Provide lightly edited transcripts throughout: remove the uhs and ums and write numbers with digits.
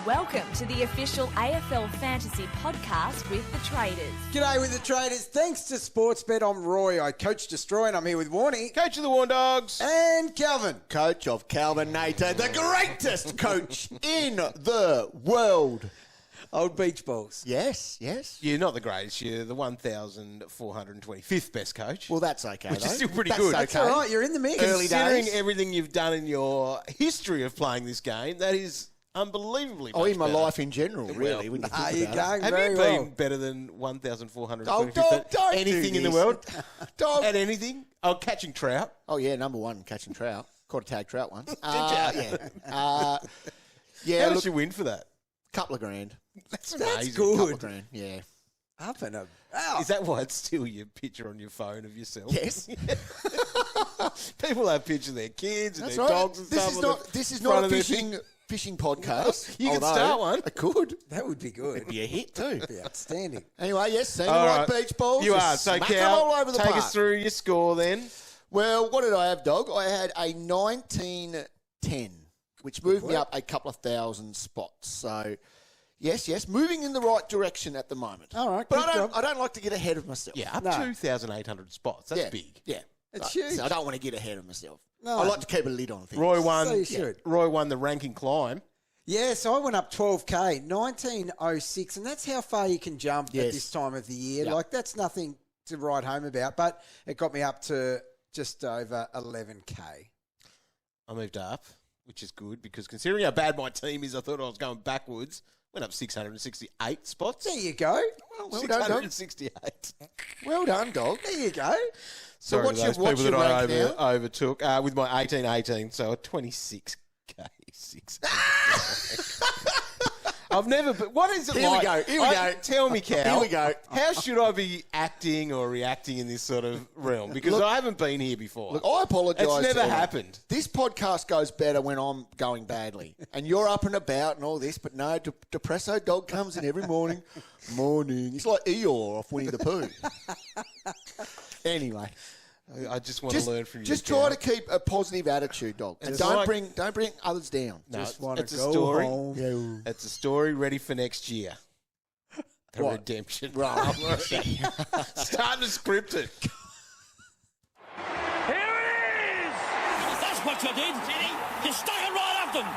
Welcome to the official AFL Fantasy Podcast with the Traders. G'day with the Traders. Thanks to Sportsbet, I'm Roy. I coach Destroy and I'm here with Warnie. Coach of the Warn Dogs. And Calvin. Coach of Calvinator, the greatest coach in the world. Old beach balls. Yes, yes. You're not the greatest. You're the 1,425th best coach. Well, that's okay, Which though. is still pretty That's good. okay. That's all right. You're in the mix. Early Considering days. everything you've done in your history of playing this game, that is unbelievably Oh, much in my better. life in general, really, when you think You're about going Have very you well. been better than 1,425th Oh, at don't anything do in the this. world? Dog. At anything? Oh, catching trout. it. Oh, yeah, number one, catching trout. Caught a tag trout once. ya? Yeah, How look, much you win for that? couple of grand. That's amazing. good. Couple of grand, yeah. Up and about. Is that why it's still your picture on your phone of yourself? Yes. People have pictures of their kids and That's their right. dogs and stuff. This is front not a of their thing. fishing podcast. You could although start one. I could. That would be good. Be a hit, too. Be outstanding. Anyway, yes, senior All like right. beach balls. You just are. So, smack them Cal, all over the take park. us through your score then. Well, what did I have, Dog? I had a 1910, which moved me up a couple of thousand spots. So, yes, moving in the right direction at the moment. All right, but good job. I don't like to get ahead of myself. Yeah, up No. 2,800 spots. That's yeah, big. Yeah, It's So huge. I don't want to get ahead of myself. No. I like to keep a lid on things. Roy won. So you should. Roy won the ranking climb. Yeah, so I went up 12K, 1906, and that's how far you can jump at Yes. this time of the year. Yeah. Like, that's nothing to write home about, but it got me up to just over 11K. I moved up, which is good because considering how bad my team is, I thought I was going backwards. Went up 668 spots. There you go. Well done, Dog. 668. Well done, Dog. There you go. Sorry what's to those your- what's people your that I rank now? overtook with my 1818, so a 26K. 6. I've never. But what is it Here we like? go, here we go. Tell me, Cal. Here we go. How should I be acting or reacting in this sort of realm? Because Look- I haven't been here before. Look, I apologise. It's to never everyone. happened. This podcast goes better when I'm going badly. And you're up and about and all this, but no, Depresso Dog comes in every morning. Morning. It's like Eeyore off Winnie the Pooh. Anyway. I just want to learn from you. Just Cal. try to keep a positive attitude, Dog. And It's don't like- bring others down. No, Just wanna it's a go story. home. It's a story ready for next year. A What? redemption. Right. Starting to script it. Here it is! That's what you did, Ginny. You stuck it right up them.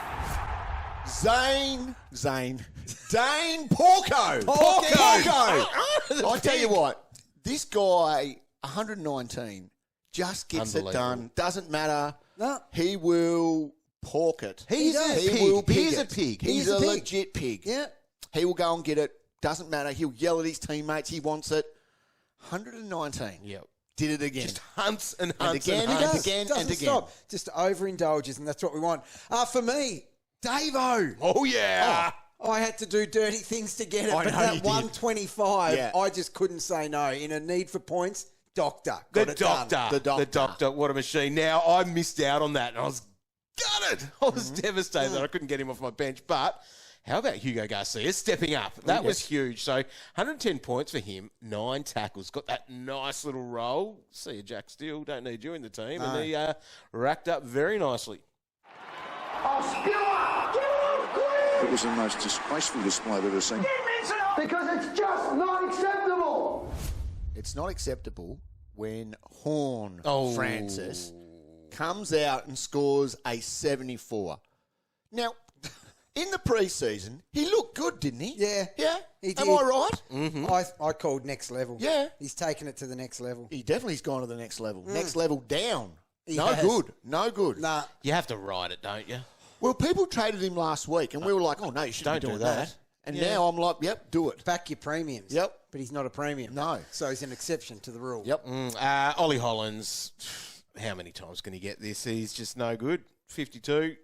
Dane Porco. Porco. I tell you what, this guy, 119, just gets it Unbelievable. done. Doesn't matter. No. He will pork it. He's a He pig. will pig He's a it. pig. He's He's a a pig. legit pig. Yeah. He will go and get it. Doesn't matter. He'll yell at his teammates. He wants it. 119. Yep. Did it again. Just hunts and hunts again, and and hunts. again, Doesn't and again. stop. Just overindulges, and that's what we want. For me, Davo. Oh, yeah. I had to do dirty things to get it, I but know that you did. 125, Yeah. I just couldn't say no. In a need for points, Doctor. The Got it done. doctor. The doctor. What a machine. Now, I missed out on that, and I was gutted. I was devastated that I couldn't get him off my bench. But how about Hugo Garcia stepping up? That was huge. So 110 points for him, 9 tackles. Got that nice little roll. See you, Jack Steele. Don't need you in the team. No. And he racked up very nicely. It was the most disgraceful display I've ever seen. Because it's just not acceptable. It's not acceptable when Horn Oh. Francis comes out and scores a 74. Now, in the preseason, he looked good, didn't he? Yeah. Yeah? He Am did. I right? I called next level. Yeah. He's taken it to the next level. He definitely's gone to the next level. Next level down. He No has. good. No good. Nah. You have to ride it, don't you? Well, people traded him last week, and we were like, oh, no, you shouldn't be Don't doing do that. that. And Yeah. now I'm like, yep, do it. Back your premiums. Yep. But he's not a premium. No. So he's an exception to the rule. Yep. Ollie Hollins, how many times can he get this? He's just no good. 52.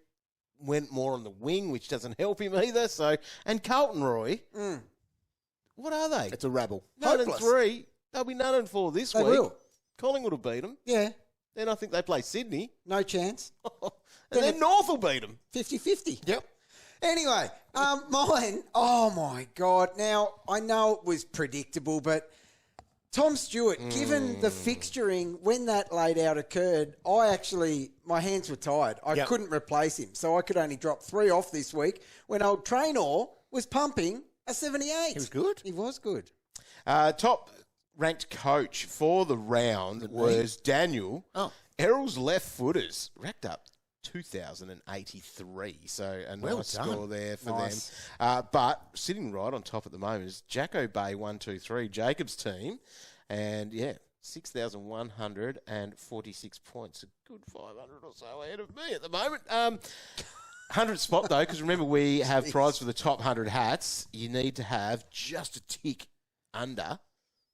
Went more on the wing, which doesn't help him either. So, and Carlton Roy, what are they? It's a rabble. 9 and hopeless. 3. They'll be 9 and 4 this They week. will. Collingwood will beat them. Yeah. Then I think they play Sydney. No chance. And then North will beat them. 50-50. Yep. Anyway, mine, oh my God. Now, I know it was predictable, but Tom Stewart, given the fixturing, when that laid out occurred, my hands were tied. I couldn't replace him. So I could only drop 3 off this week when old Traynor was pumping a 78. He was good. He was good. Top ranked coach for the round was Daniel. Oh. Errol's left footers racked up 2,083. So a Well nice done. score there for Nice. them. But sitting right on top at the moment is Jacko Bay 123, Jacob's team. And 6,146 points. A good 500 or so ahead of me at the moment. 100 spot though, because remember we have prize for the top 100 hats. You need to have just a tick under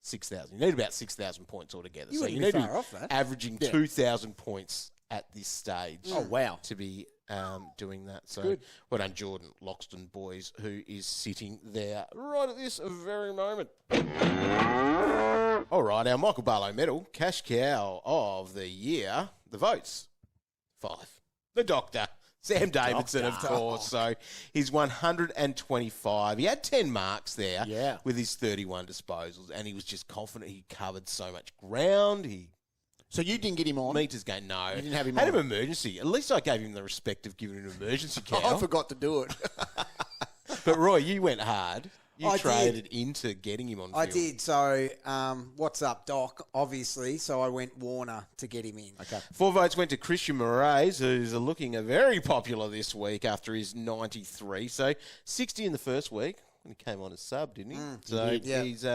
6,000. You need about 6,000 points altogether. You so wouldn't you be need to far off that. averaging 2,000 points at this stage. Oh, wow. To be doing that. So Good. well done, Jordan Loxton boys, who is sitting there right at this very moment. All right, our Michael Barlow medal, cash cow of the year, the votes, 5. The doctor, Sam Davidson, of course. So he's 125. He had 10 marks there with his 31 disposals, and he was just confident. He covered so much ground. So you didn't get him on? Meters going, no. You didn't have him Had on? him emergency. At least I gave him the respect of giving an emergency cow. I forgot to do it. But Roy, you went hard. You I traded into getting him on field. I did. So, what's up, Doc? Obviously. So I went Warner to get him in. Okay. 4 votes went to Christian Moraes, who's looking very popular this week after his 93. So 60 in the first week when he came on as sub, didn't he? So he's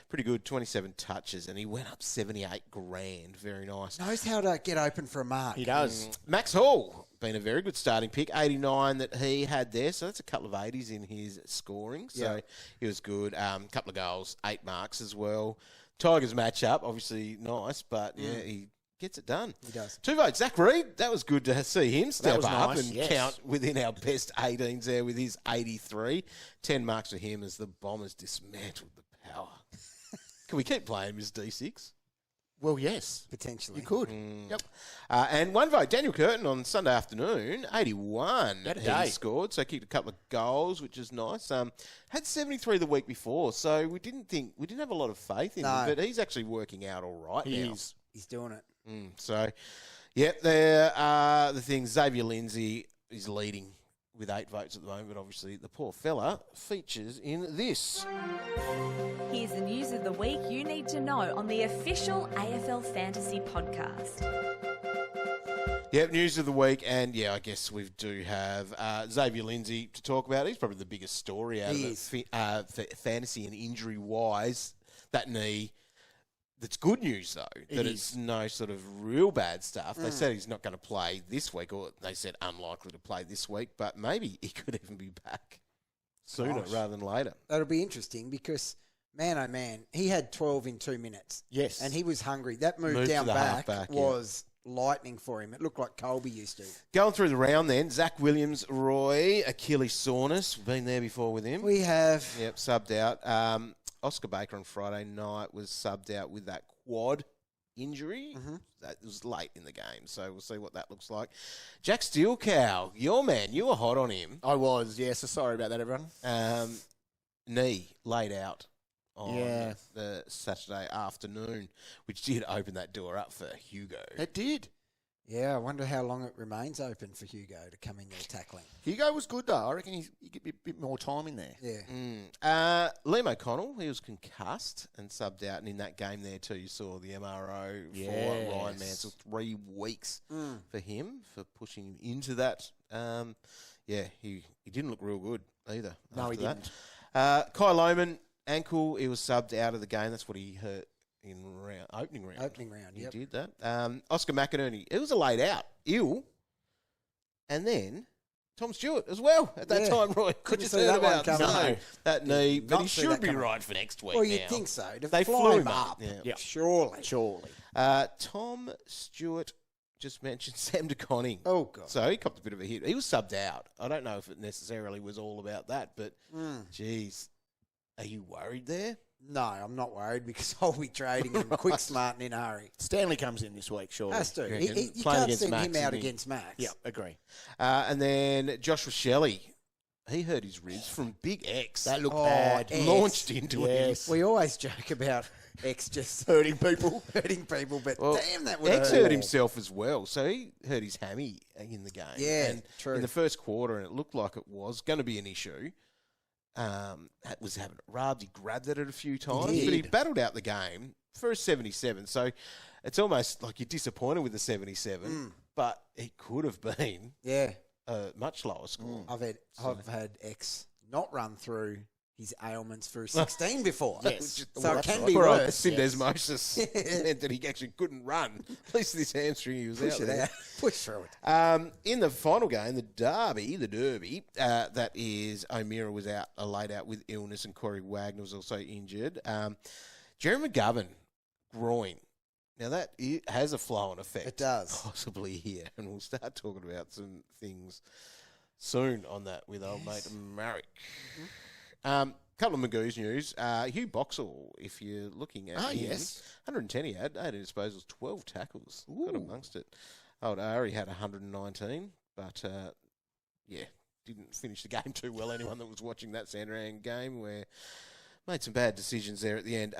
pretty good, 27 touches, and he went up 78 grand. Very nice. Knows how to get open for a mark. He does. Max Hall, been a very good starting pick, 89 that he had there, so that's a couple of 80s in his scoring, so he was good. Couple of goals, 8 marks as well. Tigers match up, obviously nice, but he gets it done. He does. 2 votes, Zach Reed, that was good to see him step was up nice, and yes. count within our best 18s there with his 83. 10 marks for him as the Bombers dismantled the power. Can we keep playing him as D6? Well, yes. Potentially. You could. Yep. And 1 vote, Daniel Curtin on Sunday afternoon, 81. Had a He day. scored, so kicked a couple of goals, which is nice. Had 73 the week before, so we didn't have a lot of faith in him, but he's actually working out all right now. He's doing it. So, there are the things. Xavier Lindsay is leading with 8 votes at the moment, but obviously the poor fella features in this. Here's the news of the week you need to know on the official AFL Fantasy podcast. Yep, news of the week, and I guess we do have Xavier Lindsay to talk about. He's probably the biggest story out of it, fantasy and injury-wise. That knee, that's good news, though, that it's no sort of real bad stuff. They said he's not going to play this week, or they said unlikely to play this week, but maybe he could even be back sooner rather than later. That'll be interesting because, man, oh man, he had 12 in 2 minutes. Yes. And he was hungry. That move Moved to down the back halfback, was lightning for him. It looked like Colby used to. Going through the round then, Zach Williams, Roy, Achilles soreness, been there before with him. We have. Yep, subbed out. Oscar Baker on Friday night was subbed out with that quad injury. That was late in the game, so we'll see what that looks like. Jack Steelcow, your man, you were hot on him. I was, yeah, so sorry about that, everyone. Knee laid out on Yeah. the Saturday afternoon, which did open that door up for Hugo. It did. Yeah, I wonder how long it remains open for Hugo to come in there tackling. Hugo was good, though. I reckon you get a bit more time in there. Yeah. Liam O'Connell, he was concussed and subbed out, and in that game there too, you saw the MRO for Ryan Mansell. 3 weeks for him for pushing him into that. He didn't look real good either. No, he after didn't. that. Kai Lohman, ankle, he was subbed out of the game. That's what he hurt in opening round. Opening round, He yep. did that. Oscar McInerney, it was a laid out, ill, and then Tom Stewart as well at that time, Roy. Couldn't Just see heard that one about coming. no, that knee, but not he see should that be coming. right for next week Well, now. you'd think so. To They fly flew him him up. Yeah. Surely. Tom Stewart just mentioned Sam DeConning. Oh, God. So he copped a bit of a hit. He was subbed out. I don't know if it necessarily was all about that, but geez, are you worried there? No, I'm not worried because I'll be trading him quick, smart, and in a hurry. Stanley comes in this week, surely. Has to. You You reckon? can't Playing against send Max, him out isn't he? against Max. Yeah, agree. And then Joshua Shelley, he hurt his ribs from Big X. That looked Oh, bad. X. Launched into him. Yes. We always joke about X just Hurting people. hurting people, but Well, damn, that would X hurt. hurt himself as well, so he hurt his hammy in the game. Yeah, and true. In the first quarter, and it looked like it was going to be an issue. Was having it rubbed. He grabbed at it a few times, He but he did. battled out the game for a 77. So it's almost like you're disappointed with the 77, but it could have been Yeah, a much lower score. I've had X not run through his ailments for 16 before. Yes. So Well, it that's can right. be Poor old worse. syndesmosis meant that he actually couldn't run. At least this hamstring he was Push out it there. out. Push through it. In the final game, the Derby, that is, O'Meara was out, laid out with illness, and Corey Wagner was also injured. Jerry McGovern, groin. Now, that has a flow-on effect. It does. Possibly here, and we'll start talking about some things soon on that with old mate Maric. Couple of Magoo's news. Hugh Boxall, if you're looking at him, yes. 110 he had, 18 disposals, 12 tackles. Got amongst it. Old Ari had 119, but, didn't finish the game too well. Anyone that was watching that Sandarang game where made some bad decisions there at the end.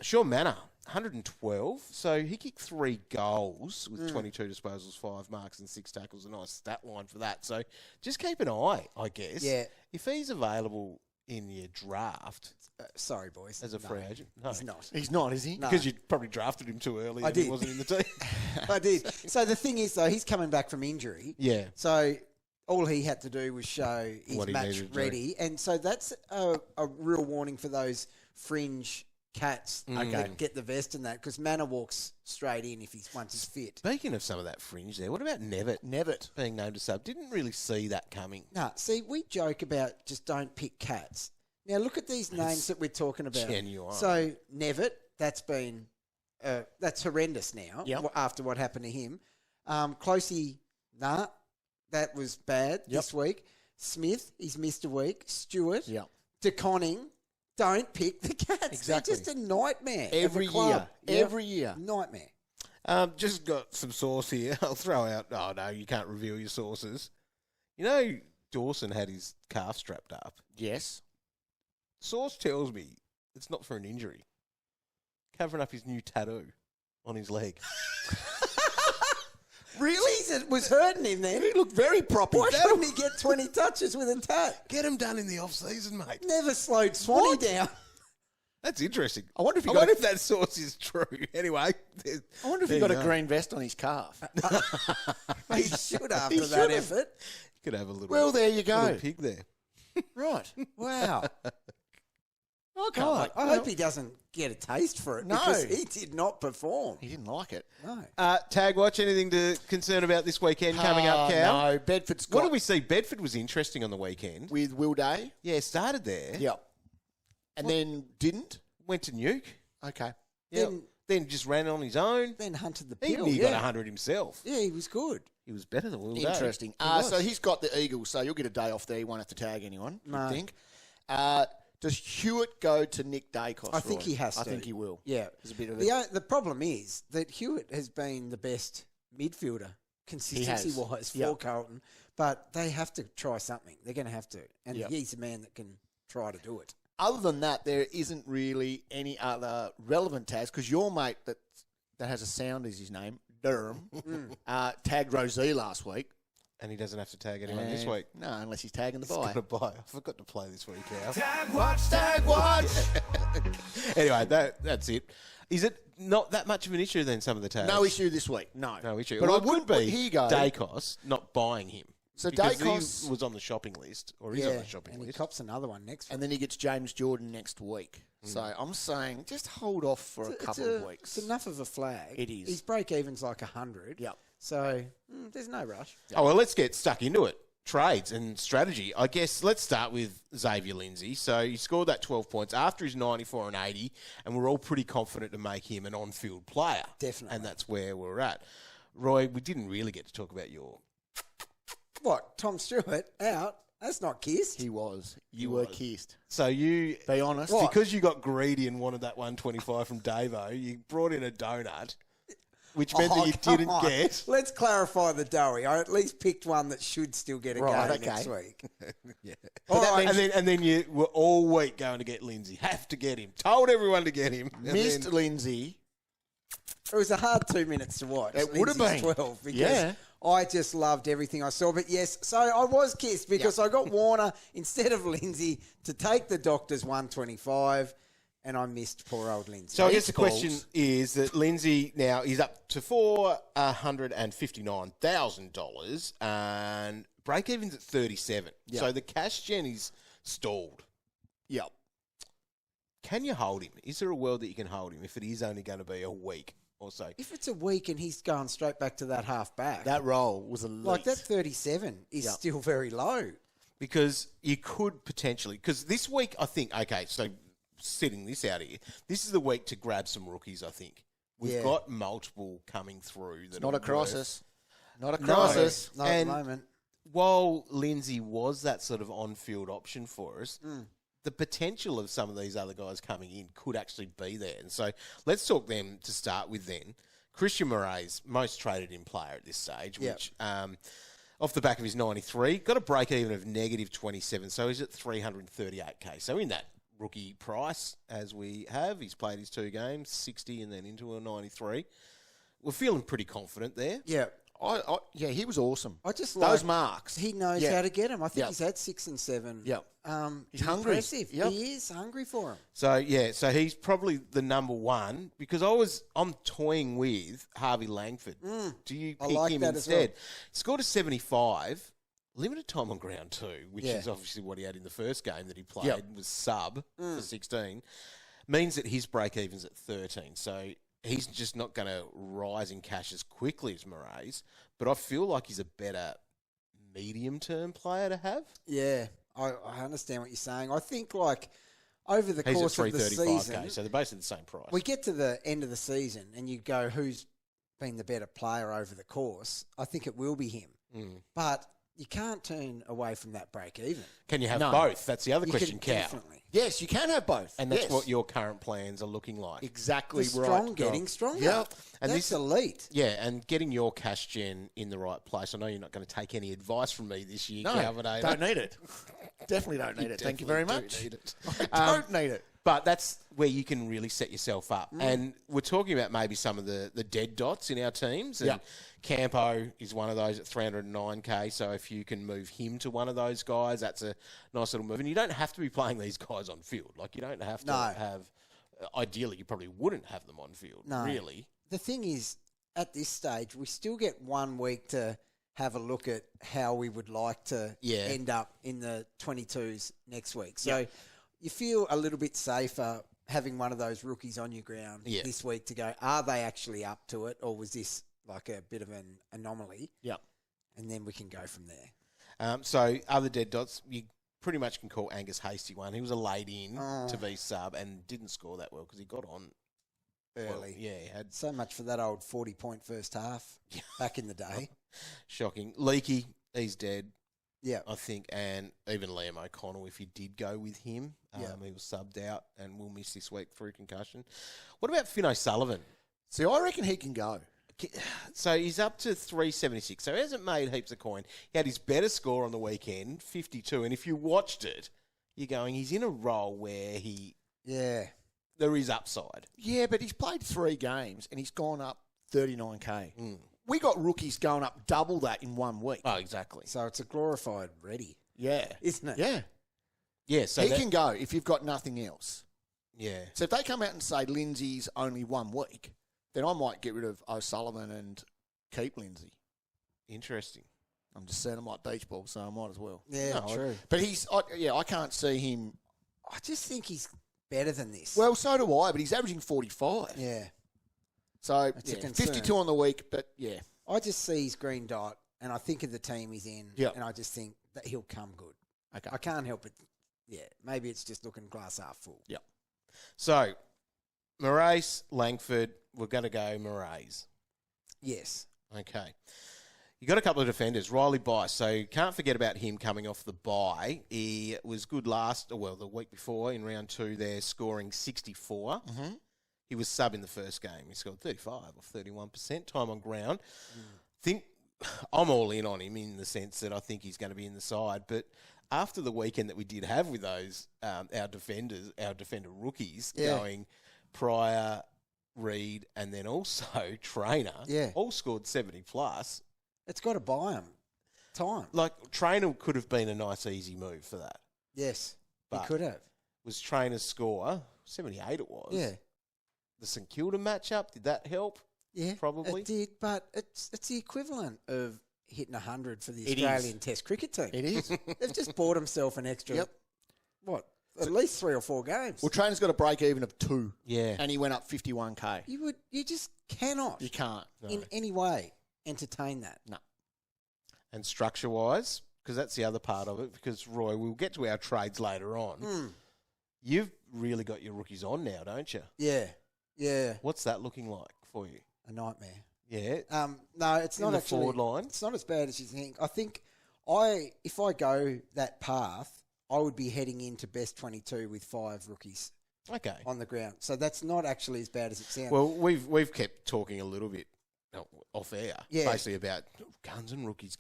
Sean Manor, 112. So he kicked 3 goals with 22 disposals, 5 marks and 6 tackles. A nice stat line for that. So just keep an eye, I guess. Yeah. If he's available in your draft Sorry, boys. as a free agent. No. He's not. He's not, is he? No. Because you probably drafted him too early I and he did. wasn't in the team. I did. So the thing is, though, he's coming back from injury. Yeah. So all he had to do was show his What he match needed to do. ready. And so that's a real warning for those fringe cats that get the vest and that, because Manor walks straight in if once he's fit. Speaking of some of that fringe there, what about Nevitt being named a sub? Didn't really see that coming. No, see, we joke about just don't pick cats. Now look at these names that we're talking about. Genuine. So Nevitt, that's been that's horrendous now. Yep. After what happened to him, Closey, that was bad this week. Smith, he's missed a week. Stewart, Yep. DeConning, don't pick the cats. Exactly. They're just a nightmare. Every of a club. year. Yep. Every year. Nightmare. Just got some source here. I'll throw out. Oh, no, you can't reveal your sources. You know, Dawson had his calf strapped up. Yes. Source tells me it's not for an injury. Covering up his new tattoo on his leg. Really? It was hurting him then. He looked very proper. Why couldn't he get 20 touches with a tat? Get him done in the off-season, mate. Never slowed Swanee down. That's interesting. I wonder if he I got wonder a- if that source is true. Anyway. I wonder if he got a green vest on his calf. He should after He that should have. effort. Could have a little, Well, there you go. little pig there. Right. Wow. I can't God, wait. I hope he doesn't get a taste for it No. because he did not perform. He didn't like it. No. Tag watch, anything to concern about this weekend coming up, Cal? No, Bedford's What got did we see? Bedford was interesting on the weekend. with Will Day. Yeah, started there. Yep. And then didn't. Went to Nuke. Okay. Then just ran on his own. Then hunted the Even pill. he Yeah. got 100 himself. Yeah, he was good. He was better than Will Day. Interesting. He was. So he's got the Eagles, so you'll get a day off there. You won't have to tag anyone, No. I think. Does Hewitt go to Nick Daicos? I think Roy? he has to. I think he will. Yeah. There's a bit of The problem is that Hewitt has been the best midfielder consistency-wise for Yep. Carlton, but they have to try something. They're going to have to. And Yep. he's a man that can try to do it. Other than that, there isn't really any other relevant tags because your mate that has a sound is his name, Durham, tagged Rosie last week. And he doesn't have to tag anyone this And- week. No, unless he's tagging the He's buy. got to buy. I forgot to play this week, Al. Tag watch. Anyway, that's it. Is it not that much of an issue then, some of the tags? No issue this week. No. No issue. But Well, I it would could be Here you go. Daicos not buying him. So because Daicos- he was on the shopping list, or he's on the shopping and he list. cops another one next week. And then he gets James Jordan next week. So I'm saying just hold off for a couple of weeks. It's enough of a flag. It is. His break-even's like 100. Yep. So there's no rush. Oh, well, let's get stuck into it. Trades and strategy. I guess let's start with Xavier Lindsay. So he scored that 12 points after his 94 and 80, and we're all pretty confident to make him an on-field player. Definitely. And that's where we're at. Roy, we didn't really get to talk about your... What? Tom Stewart out? That's not kissed. He was. You were kissed. So you... Be honest. Because you got greedy and wanted that 125 from Davo, you brought in a donut. which meant that you come didn't on. get. Let's clarify the doughy. I at least picked one that should still get a Right, go okay. next week. Yeah. All right. And then you were all week going to get Lindsay. Have to get him. Told everyone to get him. And Missed then- Lindsay. It was a hard 2 minutes to watch. It would have Lindsay's been. 12 because Yeah. I just loved everything I saw. But yes, so I was kissed because I got Warner instead of Lindsay to take the Doctor's 125 and I missed poor old Lindsay. So I guess the question is that Lindsay now is up to $459,000 and break even's at 37. Yep. So the cash gen is stalled. Yep. Can you hold him? Is there a world that you can hold him if it is only going to be a week or so? If it's a week and he's going straight back to that half back, That roll was elite. like that 37 is Yep. still very low. Because you could potentially, because this week I think, okay, so sitting this out here, this is the week to grab some rookies. I think we've Yeah. got multiple coming through. That Not are a crisis. Not a No, crisis. not at And- the moment. While Lindsay was that sort of on-field option for us, the potential of some of these other guys coming in could actually be there. And so let's talk them to start with then. Christian Moraes, most traded in player at this stage, Yep. which off the back of his 93, got a break even of negative 27, so he's at 338k. So in that rookie price, as we have, he's played his 2 games, 60 and then into a 93. We're feeling pretty confident there. Yeah. Yeah, he was awesome. I just Those like marks. he knows Yeah. how to get him. I think Yep. he's had 6 and 7. Yep. He's hungry. Impressive. Yep. He is hungry for him. So yeah, so he's probably the number one because I'm toying with Harvey Langford. Do you I pick like him that as instead? well. Scored a 75, limited time on ground too, which Yeah. is obviously what he had in the first game that he played. Yep. Was sub for 16, means that his break even's at 13. So he's just not going to rise in cash as quickly as Moraes. But I feel like he's a better medium term player to have. Yeah, I understand what you're saying. I think like over the He's at course of the 335k, season, so they're basically the same price. we get to the end of the season and you go, who's been the better player over the course? I think it will be him. But you can't turn away from that break even. Can you have No. both? That's the other You question, can Cal. definitely. Yes, you can have both. And that's Yes. what your current plans are looking like. Exactly The right. strong getting Dog. stronger. Yep. And That's this- elite. Yeah, and getting your cash gen in the right place. I know you're not going to take any advice from me this year, No, Calvin. don't need it. Definitely don't need it. Thank you very Definitely much. do need it. I don't need it. But that's where you can really set yourself up. And we're talking about maybe some of the dead dots in our teams. And Yeah. Campo is one of those at 309k. So if you can move him to one of those guys, that's a nice little move. And you don't have to be playing these guys on field. Like, you don't have to No. have... Ideally, you probably wouldn't have them on field, No. really. The thing is, at this stage, we still get 1 week to have a look at how we would like to Yeah. end up in the 22s next week. So you feel a little bit safer having one of those rookies on your ground Yeah. this week to go, are they actually up to it, or was this like a bit of an anomaly? Yep. And then we can go from there. So other dead dots, you pretty much can call Angus Hasty one. He was a late in to be sub and didn't score that well because he got on Early. Well, yeah, he had So much for that old 40-point first half back in the day. shocking. Leaky, he's dead, Yeah. I think, and even Liam O'Connell, if you did go with him, Yeah. he was subbed out and will miss this week through concussion. What about Finn O'Sullivan? See, I reckon he can go. So he's up to 376. So he hasn't made heaps of coin. He had his better score on the weekend, 52. And if you watched it, you're going, he's in a role where Yeah. there is upside. Yeah, but he's played 3 games and he's gone up 39k. Hmm. We got rookies going up double that in 1 week. Oh, exactly. So it's a glorified ready, Yeah. isn't it? Yeah. Yeah, so he that- can go if you've got nothing else. yeah. So if they come out and say Lindsay's only 1 week, then I might get rid of O'Sullivan and keep Lindsay. Interesting. I'm just saying I might beach ball, so I might as well. Yeah, No, true. But I can't see him. I just think he's better than this. Well, so do I, but he's averaging 45. yeah. So, That's a yeah, concern. 52 on the week, but yeah. I just see his green dot, and I think of the team he's in, Yep. and I just think that he'll come good. Okay. I can't help it. Yeah, maybe it's just looking glass half full. Yep. So, Moraes, Langford, we're going to go Moraes. Yes. Okay. You got a couple of defenders. Riley Bice, so can't forget about him coming off the bye. He was good the week before in round 2 there, scoring 64. He was sub in the first game. He scored 35 or 31% time on ground. Think I'm all in on him in the sense that I think he's going to be in the side. But after the weekend that we did have with those, our defender rookies going Pryor, Reed, and then also Trainer, all scored 70 plus. It's got to buy him time. Like, Trainer could have been a nice, easy move for that. Yes, But he could have. Was Trainer's score 78? It was. Yeah. The St Kilda matchup, did that help? Yeah, Probably. it did, but it's the equivalent of hitting 100 for the Australian Test cricket team. It is. They've just bought themselves an extra, at least 3 or 4 games. Well, Trainer's got a break even of 2. Yeah. And he went up 51K. You just cannot You can't. in any way entertain that. No. And structure-wise, because that's the other part of it, because, Roy, we'll get to our trades later on. You've really got your rookies on now, don't you? Yeah, yeah, What's that looking like for you? a nightmare. Yeah. No, it's In not the actually. forward line? It's not as bad as you think. I think if I go that path, I would be heading into best 22 with 5 rookies Okay. on the ground. So that's not actually as bad as it sounds. Well, we've kept talking a little bit off air, Yeah. basically about guns and rookies,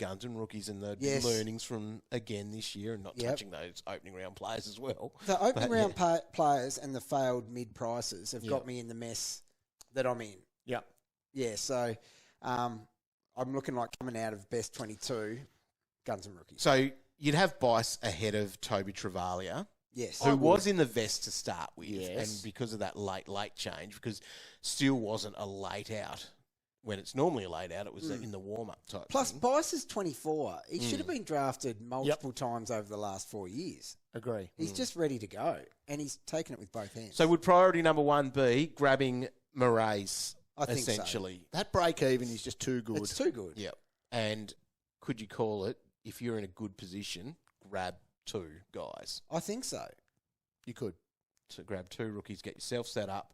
and the Yes. learnings from, again, this year, and not Yep. touching those opening round players as well. the opening But, round players and the failed mid prices have got me in the mess that I'm in. Yep. Yeah, so I'm looking like coming out of best 22, guns and rookies. So you'd have Bice ahead of Toby Travalia, Yes. who was in the vest to start with, Yes. and because of that late change, because still wasn't a late out when it's normally a late out, it was in the warm-up type Plus, thing. Bice is 24. He should have been drafted multiple times over the last 4 years. Agree. He's just ready to go, and he's taken it with both hands. So would priority number 1 be grabbing Moraes, I think so. essentially? That break even is just too good. It's too good. Yep. And could you call it, if you're in a good position, grab 2 guys? I think so. You could. So grab 2 rookies, get yourself set up.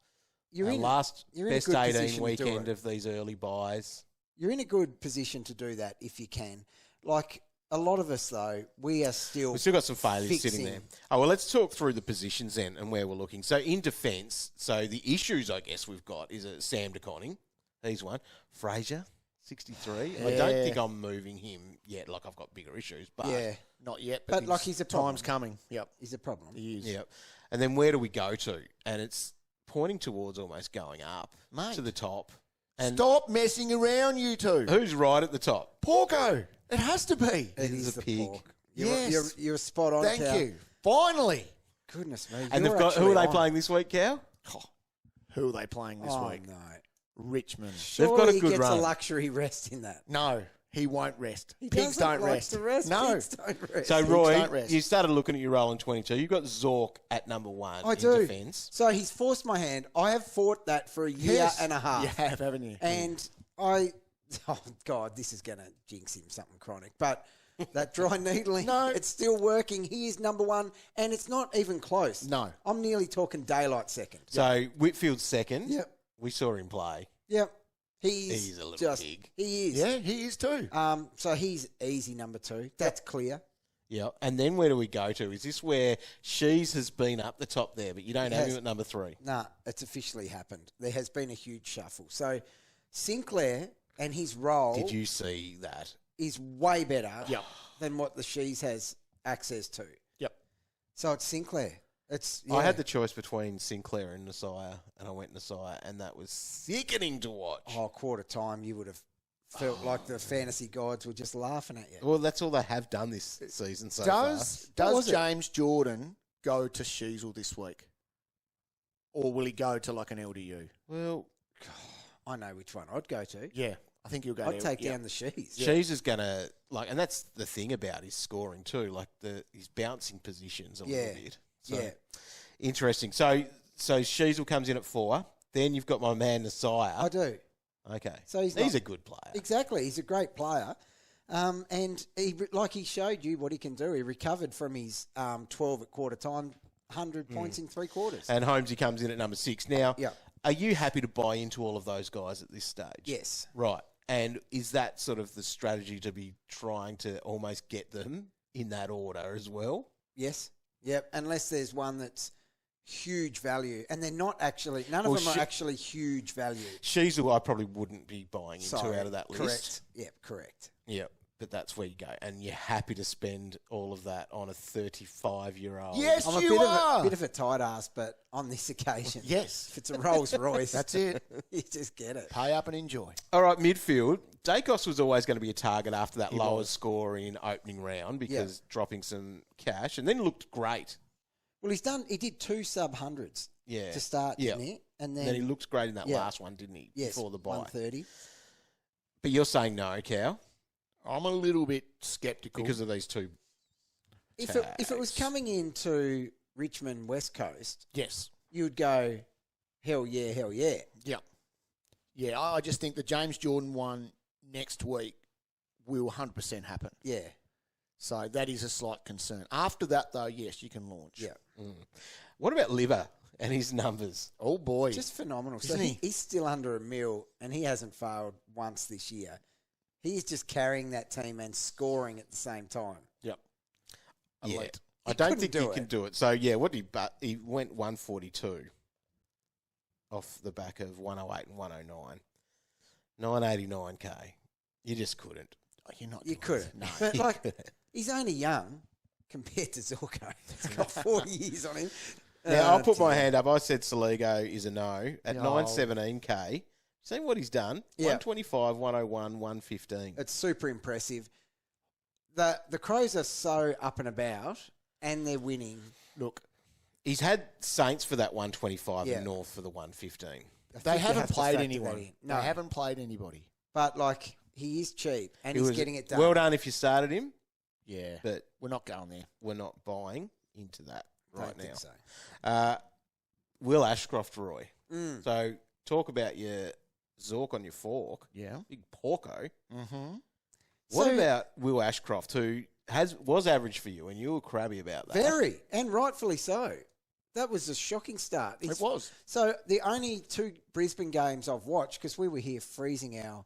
You're in last you're in a best good 18 position to do weekend it. of these early buys. You're in a good position to do that if you can. Like a lot of us, though, we are still. We've still got some failures sitting there. fixing. Oh, well, let's talk through the positions then and where we're looking. So in defence, so the issues, I guess, we've got is Sam DeConning. He's one. Fraser, 63. I don't Yeah. think I'm moving him yet. Like, I've got bigger issues. But Yeah, Not yet, But, like, he's a problem. time's coming. Yep. is a problem. He is. Yeah. And then where do we go to? And it's pointing towards almost going up Mate. to the top. And Stop messing around, you two. who's right at the top? Porco. It has to be. It is is a the pig. pork. You're, Yes. you're spot on. Thank Cal. you. Finally. Goodness me. And you're they've got who actually are they on. playing this week, Cal? Oh, who are they playing this Oh, week? no. Richmond. Surely got a he good gets run. a luxury rest in that. No, he won't rest. He Pigs doesn't don't like rest. to rest. No. Pigs don't rest. So, Pigs Roy, don't rest. you started looking at your role in 22. You've got Zork at number 1 I in do. defence. So he's forced my hand. I have fought that for a year Yes. and a half. You have, haven't you? And oh God, this is going to jinx him something chronic. But that dry needling, No. it's still working. He is number 1, and it's not even close. No. I'm nearly talking daylight second. So, Whitfield's second. Yep. We saw him play. Yep. He's He's a little just, pig. He is. Yeah, he is too. So he's easy number 2. That's clear. Yeah. And then where do we go to? Is this where Shees has been up the top there, but you don't have has. him at number 3? Nah, it's officially happened. There has been a huge shuffle. So Sinclair and his role Did you see that? is way better Yep. than what the Shees has access to. Yep. So it's Sinclair. It's I had the choice between Sinclair and Nasiah, and I went Nasiah, and that was sickening to watch. quarter time. You would have felt like the fantasy gods were just laughing at you. Well, that's all they have done this season so far. Does James Jordan go to Sheasel this week? Or will he go to like an LDU? Well, I know which one I'd go to. Yeah. I think he'll go I'd to take down the Shees. Shees is going to, like, and that's the thing about his scoring too, like his bouncing positions a little bit. So, Yeah. Interesting. So Sheasel comes in at 4. Then you've got my man Nasiah. I do. Okay. So he's a not- good player. Exactly. He's a great player. And he showed you what he can do. He recovered from his 12 at quarter time, 100 points in 3 quarters. And Holmesy comes in at number 6. Now, Yeah. are you happy to buy into all of those guys at this stage? Yes. Right. And is that sort of the strategy to be trying to almost get them in that order as well? Yes. Yep. Unless there's one that's huge value, and they're not actually. None of them are actually huge value. She's who I probably wouldn't be buying into out of that list. Correct. Yep, correct. Yep. But that's where you go, and you're happy to spend all of that on a 35-year-old. Yes, I'm you a bit of a tight ass, but on this occasion, yes, if it's a Rolls Royce, that's it. You just get it. Pay up and enjoy. All right, midfield. Daicos was always going to be a target after that lower score in opening round because dropping some cash, and then looked great. Well, he did 2 sub-hundreds to start, didn't he? And then he looked great in that last one, didn't he? Yes, before the bye. 130. But you're saying no, Cow? I'm a little bit sceptical. Because of these two If it was coming into Richmond West Coast, yes, you'd go, hell yeah, hell yeah. Yeah. Yeah, I just think the James Jordan one next week will 100% happen. Yeah. So that is a slight concern. After that, though, yes, you can launch. Yeah. What about Liver and his numbers? Oh, boy. Just phenomenal. Isn't So he? he's still under $1 million, and he hasn't failed once this year. He's just carrying that team and scoring at the same time. Yep. Elite. I don't think he can do it. So, what did he went 142 off the back of 108 and 109. 989K. You just couldn't. Oh, you're not. You couldn't. No. But, he's only young compared to Zorko. He's got 4 years on him. Now, I'll put my hand up. I said Saligo is a no at 917K. See what he's done. 125, 101, 115. It's super impressive. The Crows are so up and about, and they're winning. Look, he's had Saints for that 125 and North for the 115. They haven't played factor anyone. that in. No. They haven't played anybody. But, he is cheap, and he's getting it done. Well done if you started him. Yeah. But we're not going there. We're not buying into that right now. Think so. Will Ashcroft, Roy. So, talk about your Zork on your fork. Yeah. Big porko. Mm-hmm. What about Will Ashcroft, who was average for you, and you were crabby about that? Very, and rightfully so. That was a shocking start. It was. So the only 2 Brisbane games I've watched, because we were here freezing our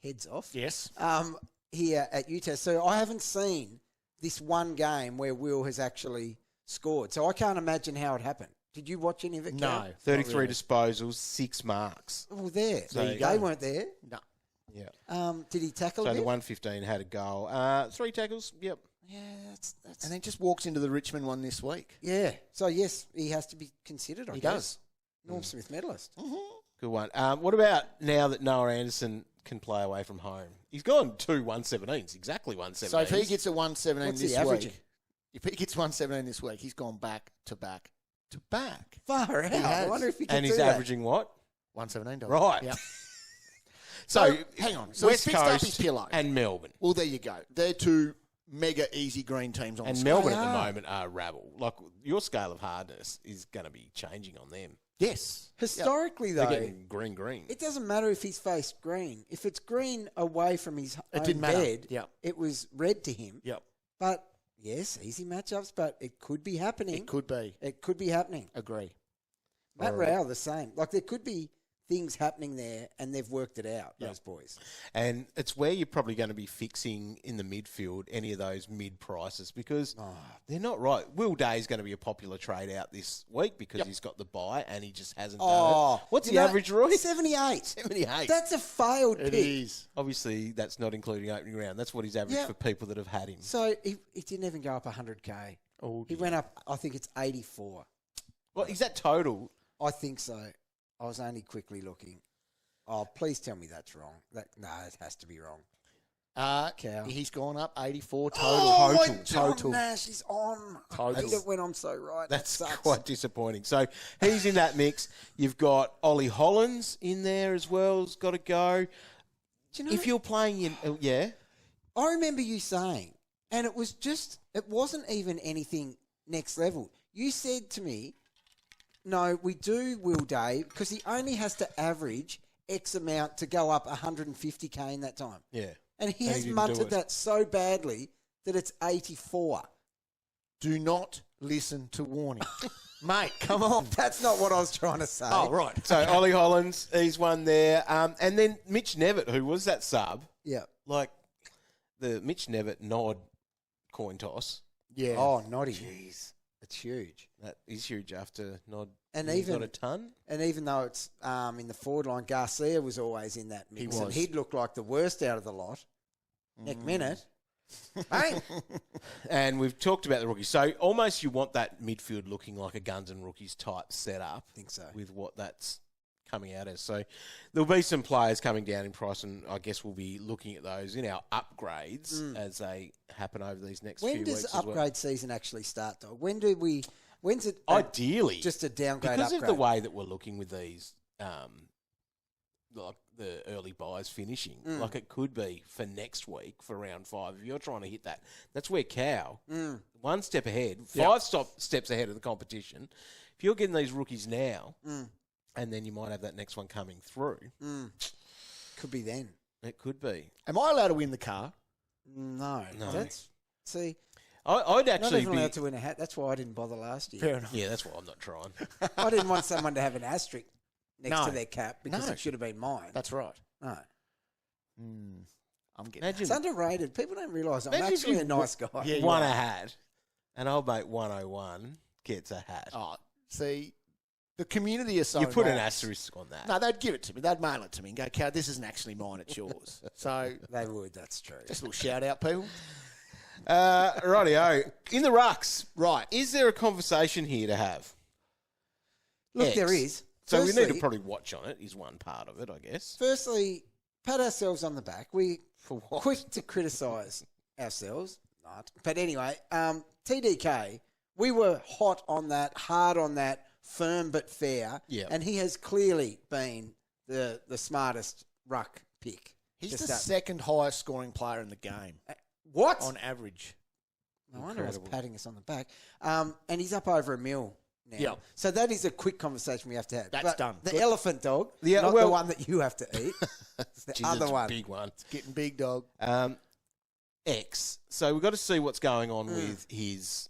heads off. Yes. Here at Utah. So I haven't seen this one game where Will has actually scored. So I can't imagine how it happened. Did you watch any of it? No. Cal? 33 disposals, 6 marks. Well, there. There you They go. weren't there. No. Yeah. Did he tackle So a the bit? 115 had a goal. 3 tackles. Yep. Yeah, that's. And then just walks into the Richmond one this week. Yeah. So yes, he has to be considered. I He guess. does. Norm Smith medalist. Good one. What about now that Noah Anderson can play away from home? He's gone 2 117s, exactly 117s. So if he gets a 117 What's he this averaging? week, if he gets 117 this week, he's gone back to back to back. Far out. I has. wonder if he can And do he's that. averaging what? 117. Right. Yeah. So, hang on. So West he's fixed up Coast his pillow. and Melbourne. Well, there you go. They're 2 mega easy green teams on the And scale. Melbourne at They the are. moment are rabble. Like, your scale of hardness is going to be changing on them. Yes. Historically, They're though, getting green. it doesn't matter if he's faced green. If it's green away from his own didn't matter. bed, Yep. it was red to him. Yep. But, yes, easy matchups, but it could be happening. It could be. It could be happening. Agree. Matt Rowell, the same. Like, there could be things happening there, and they've worked it out, those boys. And it's where you're probably going to be fixing in the midfield any of those mid prices because they're not right. Will Day is going to be a popular trade out this week because he's got the bye and he just hasn't done it. What's the average, Roy? 78. 78. That's a failed It pick. is. Obviously, that's not including opening round. That's what he's averaged for people that have had him. So he didn't even go up 100K. Oh, He went up, I think it's 84. Well, is that total? I think so. I was only quickly looking. Oh, please tell me that's wrong. No, it has to be wrong. Cow. He's gone up 84 total. Oh, my total. John Nash is on. Total. I hate it when I'm so right. That's That sucks. quite disappointing. So he's in that mix. You've got Ollie Hollins in there as well. Has got to go. Do you know, If you're playing in, I remember you saying, and it wasn't even anything next level. You said to me, no, we do Will Day because he only has to average X amount to go up 150K in that time. yeah. And he And has he didn't do munted it. that so badly that it's 84. Do not listen to Warnie. Mate, come on. That's not what I was trying to say. Oh, right. So Ollie Hollins, he's one there. And then Mitch Nevitt, who was that sub, Yeah. like the Mitch Nevitt nod coin toss. Yeah. Oh, naughty. Jeez. It's huge. That is huge after not a ton. And even though it's in the forward line, Garcia was always in that mix. And he'd look like the worst out of the lot. Next minute. Bang! And we've talked about the rookies. So almost you want that midfield looking like a Guns and Rookies type setup. I think so. With what that's coming out as. So there'll be some players coming down in price, and I guess we'll be looking at those in our upgrades as they happen over these next few weeks. When does upgrade season actually start, though? When's it? Ideally. Just a downgrade because upgrade. of the way that we're looking with these, like the early buys finishing, like it could be for next week for round 5. If you're trying to hit that, that's where Cow, one step ahead, five steps ahead of the competition. If you're getting these rookies now, and then you might have that next one coming through. Could be then. It could be. Am I allowed to win the car? No. See, I'd actually not even allowed to win a hat. That's why I didn't bother last year. Fair enough. Yeah, that's why I'm not trying. I didn't want someone to have an asterisk next No. to their cap because No. it should have been mine. That's right. No. I'm getting Imagine, It's underrated. People don't realise I'm Imagine if actually you a nice guy. Yeah, you won are. a hat, and old mate 101 gets a hat. Oh, see, the community is so you put an nice. asterisk on that. No, they'd give it to me. They'd mail it to me and go, "Cow, this isn't actually mine. It's yours." So They would, that's true. just a little shout out, people. Rightio. In the rucks, Right. is there a conversation here to have? Look, X. there is. So we need to Firstly- probably watch on it, is one part of it, I guess. Firstly, pat ourselves on the back. We For what? quick to criticise ourselves. Not. But anyway, TDK, we were hot on that, hard on that, firm but fair. Yeah. And he has clearly been the smartest ruck pick. He's to the start. second highest scoring player in the game What? on average. No wonder I was Incredible. patting us on the back. And he's up over $1 million now. Yeah. So that is a quick conversation we have to have. That's But done. The Good. elephant dog, Yeah, not well- the one that you have to eat. the Jeez, other it's a one. big one. Getting big, dog. X. So we've got to see what's going on with his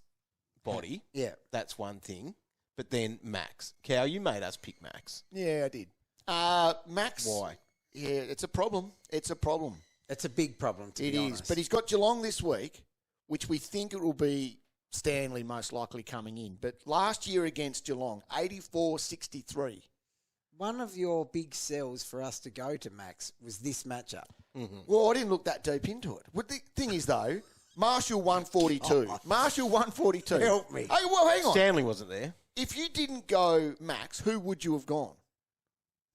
body. Yeah. That's one thing. But then Max. Cow, you made us pick Max. Yeah, I did. Max. Why? Yeah, it's a problem. It's a problem. It's a big problem, to It be is. honest. But he's got Geelong this week, which we think it will be Stanley most likely coming in. But last year against Geelong, 84-63. One of your big sells for us to go to, Max, was this matchup. Well, I didn't look that deep into it. But the thing is, though, Marshall 142. Marshall 142. Help me. Hey, well, hang on. Stanley wasn't there. If you didn't go Max, who would you have gone?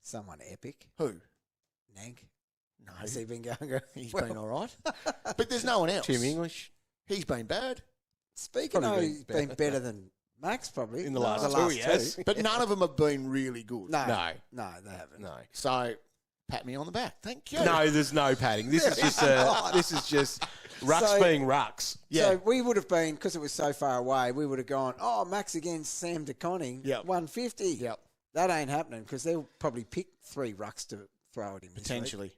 Someone epic. Who? Nag. No. Has he been going? He's been all right. But there's no one else. Tim English. He's been bad. Speaking of, Probably he's been better than Max, probably. In the last two, yes. But none of them have been really good. No, No. they haven't. No. So, pat me on the back. Thank you. No, there's no padding. This is just rucks So- being rucks. So we would have been, because it was so far away, we would have gone, Max against Sam DeConning, Yep. 150. Yep. That ain't happening because they'll probably pick 3 rucks to throw at him. this week. Potentially.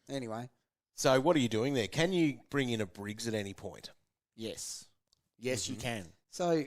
Anyway, So what are you doing there? Can you bring in a Briggs at any point? Yes. Yes, you can. so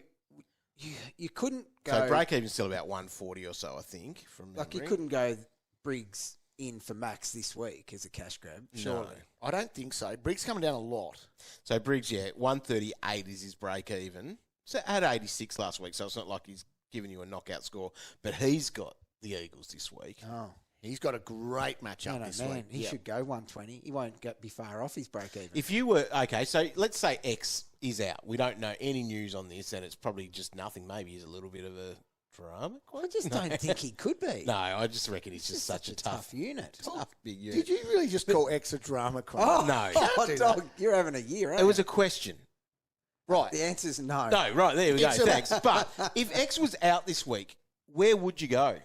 you couldn't go. So break even's still about 140 or so, I think, from memory. Like you couldn't go Briggs in for Max this week as a cash grab. Surely. I don't think so. Briggs coming down a lot. So Briggs, 138 is his break even. So had 86 last week, so it's not like he's giving you a knockout score. But he's got the Eagles this week. Oh, He's got a great matchup this man, week. he Yep. should go 120. He won't be far off his break even. If you were okay, so let's say X is out. We don't know any news on this, and it's probably just nothing. Maybe he's a little bit of a drama. I just don't think he could be. No, I just reckon he's just Such such a tough unit. tough big unit. Did you really just call X a drama queen? Oh, No. oh, dog, you're having a year, aren't It was you? a question. Right. The answer's no. No, right, there we go. It's a- Thanks. But if X was out this week, where would you go?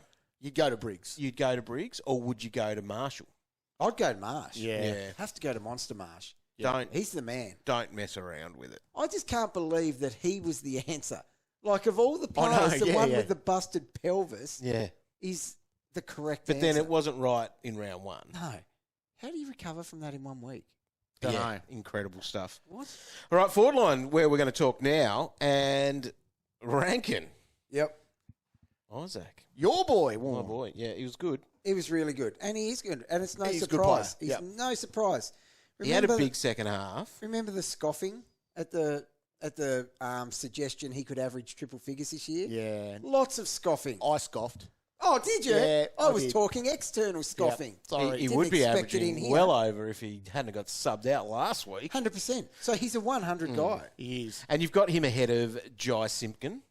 You'd go to Briggs. You'd go to Briggs, or would you go to Marshall? I'd go to Marsh. Yeah. Have to go to Monster Marsh. Don't He's the man. don't mess around with it. I just can't believe that he was the answer. Like, of all the I know, players, the yeah, one yeah. with the busted pelvis Yeah. is the correct But answer. then it wasn't right in round one. No. How do you recover from that in 1 week? Don't Yeah, know. incredible stuff. What? All right, forward line, where we're going to talk now, and Rankin. Yep. Isaac. Your boy, Oh, Warnie. boy. Yeah, he was good. He was really good. And he is good. And it's no He's a good surprise. player. He's Yep. no surprise. He had a Remember big second half. Remember the scoffing at the at the suggestion he could average triple figures this year? Yeah. Lots of scoffing. I scoffed. Oh, did you? Yeah, I was did. talking external scoffing. Yep. Sorry. He Didn't would be expect it in averaging here. well over if he hadn't got subbed out last week. 100%. So he's a 100 guy. He is. And you've got him ahead of Jai Simpkin.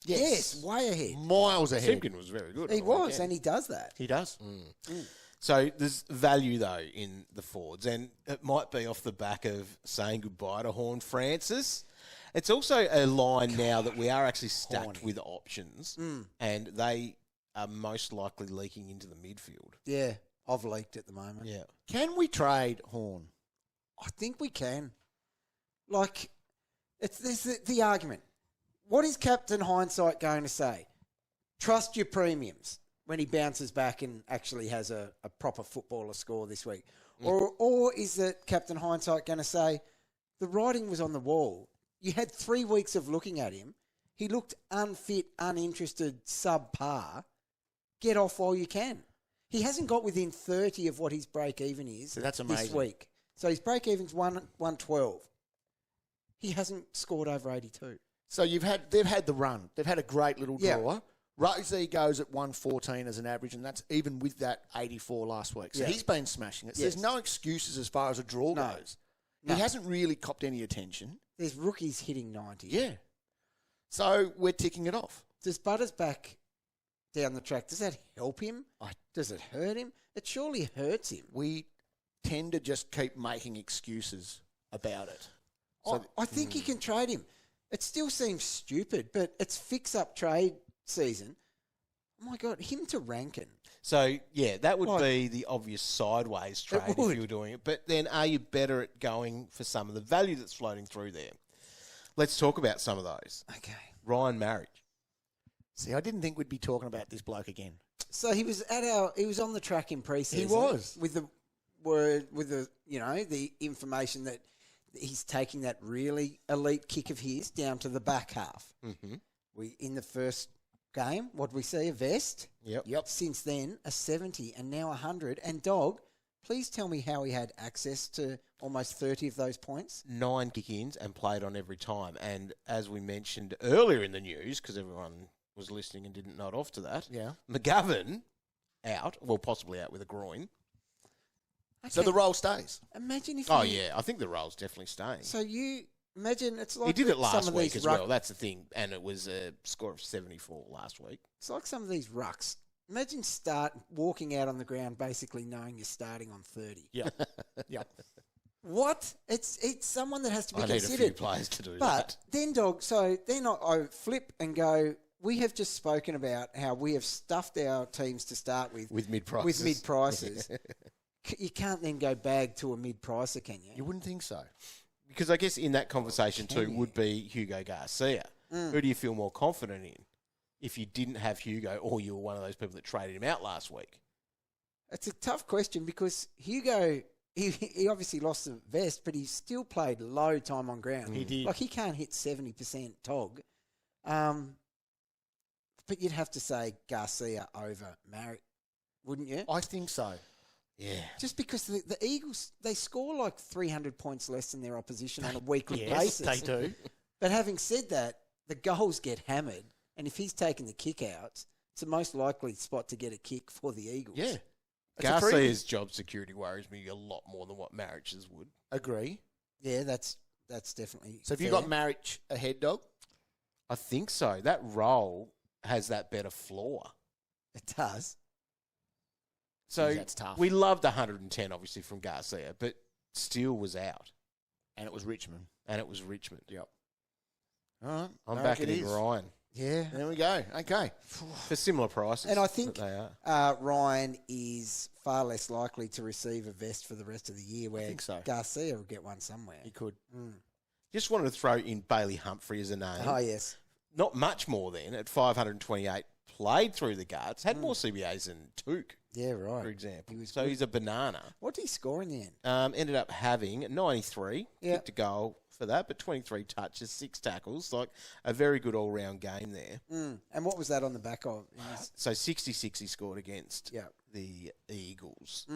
Yes, way ahead. Miles ahead. Simpkin was very good. He on the was, weekend. and he does that. He does. So there's value, though, in the Fords, and it might be off the back of saying goodbye to Horn Francis. It's also a line now that we are actually stacked with options, and they are most likely leaking into the midfield. Yeah, I've leaked at the moment. Yeah. Can we trade Horn? I think we can. Like, there's the argument. What is Captain Hindsight going to say? Trust your premiums when he bounces back and actually has a proper footballer score this week. Or is it Captain Hindsight going to say, the writing was on the wall. You had 3 weeks of looking at him. He looked unfit, uninterested, subpar. Get off while you can. He hasn't got within 30 of what his break-even is That's this amazing. week. So his break-even's 112. He hasn't scored over 82. So they've had the run. They've had a great little Yeah. draw. Rosie goes at 114 as an average, and that's even with that 84 last week. So Yeah. he's been smashing it. So Yes. there's no excuses as far as a draw goes. No. He hasn't really copped any attention. There's rookies hitting 90. Yeah. So we're ticking it off. Does Butters back down the track, does that help him? Does it hurt him? It surely hurts him. We tend to just keep making excuses about it. I think you can trade him. It still seems stupid, but it's fix-up trade season. Oh, my God, him to Rankin. So, yeah, that would be the obvious sideways trade if would. you were doing it. But then are you better at going for some of the value that's floating through there? Let's talk about some of those. Okay. Ryan Maric. See, I didn't think we'd be talking about this bloke again. So he was on the track in pre-season. He was. With the information that he's taking that really elite kick of his down to the back half. Mm-hmm. In the first game, what did we see? A vest. Yep. Since then, a 70 and now 100. And Dog, please tell me how he had access to almost 30 of those points. 9 kick-ins and played on every time. And as we mentioned earlier in the news, because everyone was listening and didn't nod off to that, McGovern out, well, possibly out with a groin. So the role stays. Imagine if I think the role's definitely staying. So you imagine it's like He did it some last of week these as well. That's the thing. And it was a score of 74 last week. It's like some of these rucks. Imagine walking out on the ground basically knowing you're starting on 30. Yeah. Yeah. What? It's someone that has to be I need a considered. few players to do that. But then, Dog, so then I flip and go, we have just spoken about how we have stuffed our teams to start with. With mid-prices. With mid-prices. You can't then go bag to a mid-pricer, can you? You wouldn't think so. Because I guess in that conversation too would be Hugo Garcia. Who do you feel more confident in if you didn't have Hugo or you were one of those people that traded him out last week? It's a tough question because Hugo, he obviously lost the vest, but he still played low time on ground. He did. Like he can't hit 70% TOG. But you'd have to say Garcia over Maric, wouldn't you? I think so. Yeah. Just because the Eagles, they score like 300 points less than their opposition on a weekly Yes, basis. they do. But having said that, the goals get hammered. And if he's taking the kick outs, it's the most likely spot to get a kick for the Eagles. Yeah. Garcia's job security worries me a lot more than what Maric's would. Agree. Yeah, that's definitely So have you fair. got Maric ahead, Dog? I think so. That role has that better floor. It does. So That's tough. we loved 110, obviously, from Garcia, but Steele was out, And it was Richmond. and it was Richmond. Yep. All right. I'm Maric backing it in is. Ryan Yeah. There we go. Okay. for similar prices. And I think that they are. Ryan is far less likely to receive a vest for the rest of the year, where think so. Garcia will get one somewhere. He could. Just wanted to throw in Bailey Humphrey as a name. Oh, yes. Not much more then at 528. Played through the guards. Had more CBAs than Took, Yeah, right. for example. He was So good. he's a banana. What did he score in the end? Ended up having 93. Yeah. Kicked a goal for that, but 23 touches, 6 tackles. Like a very good all-round game there. And what was that on the back of? So 66 he scored against Yeah. the Eagles.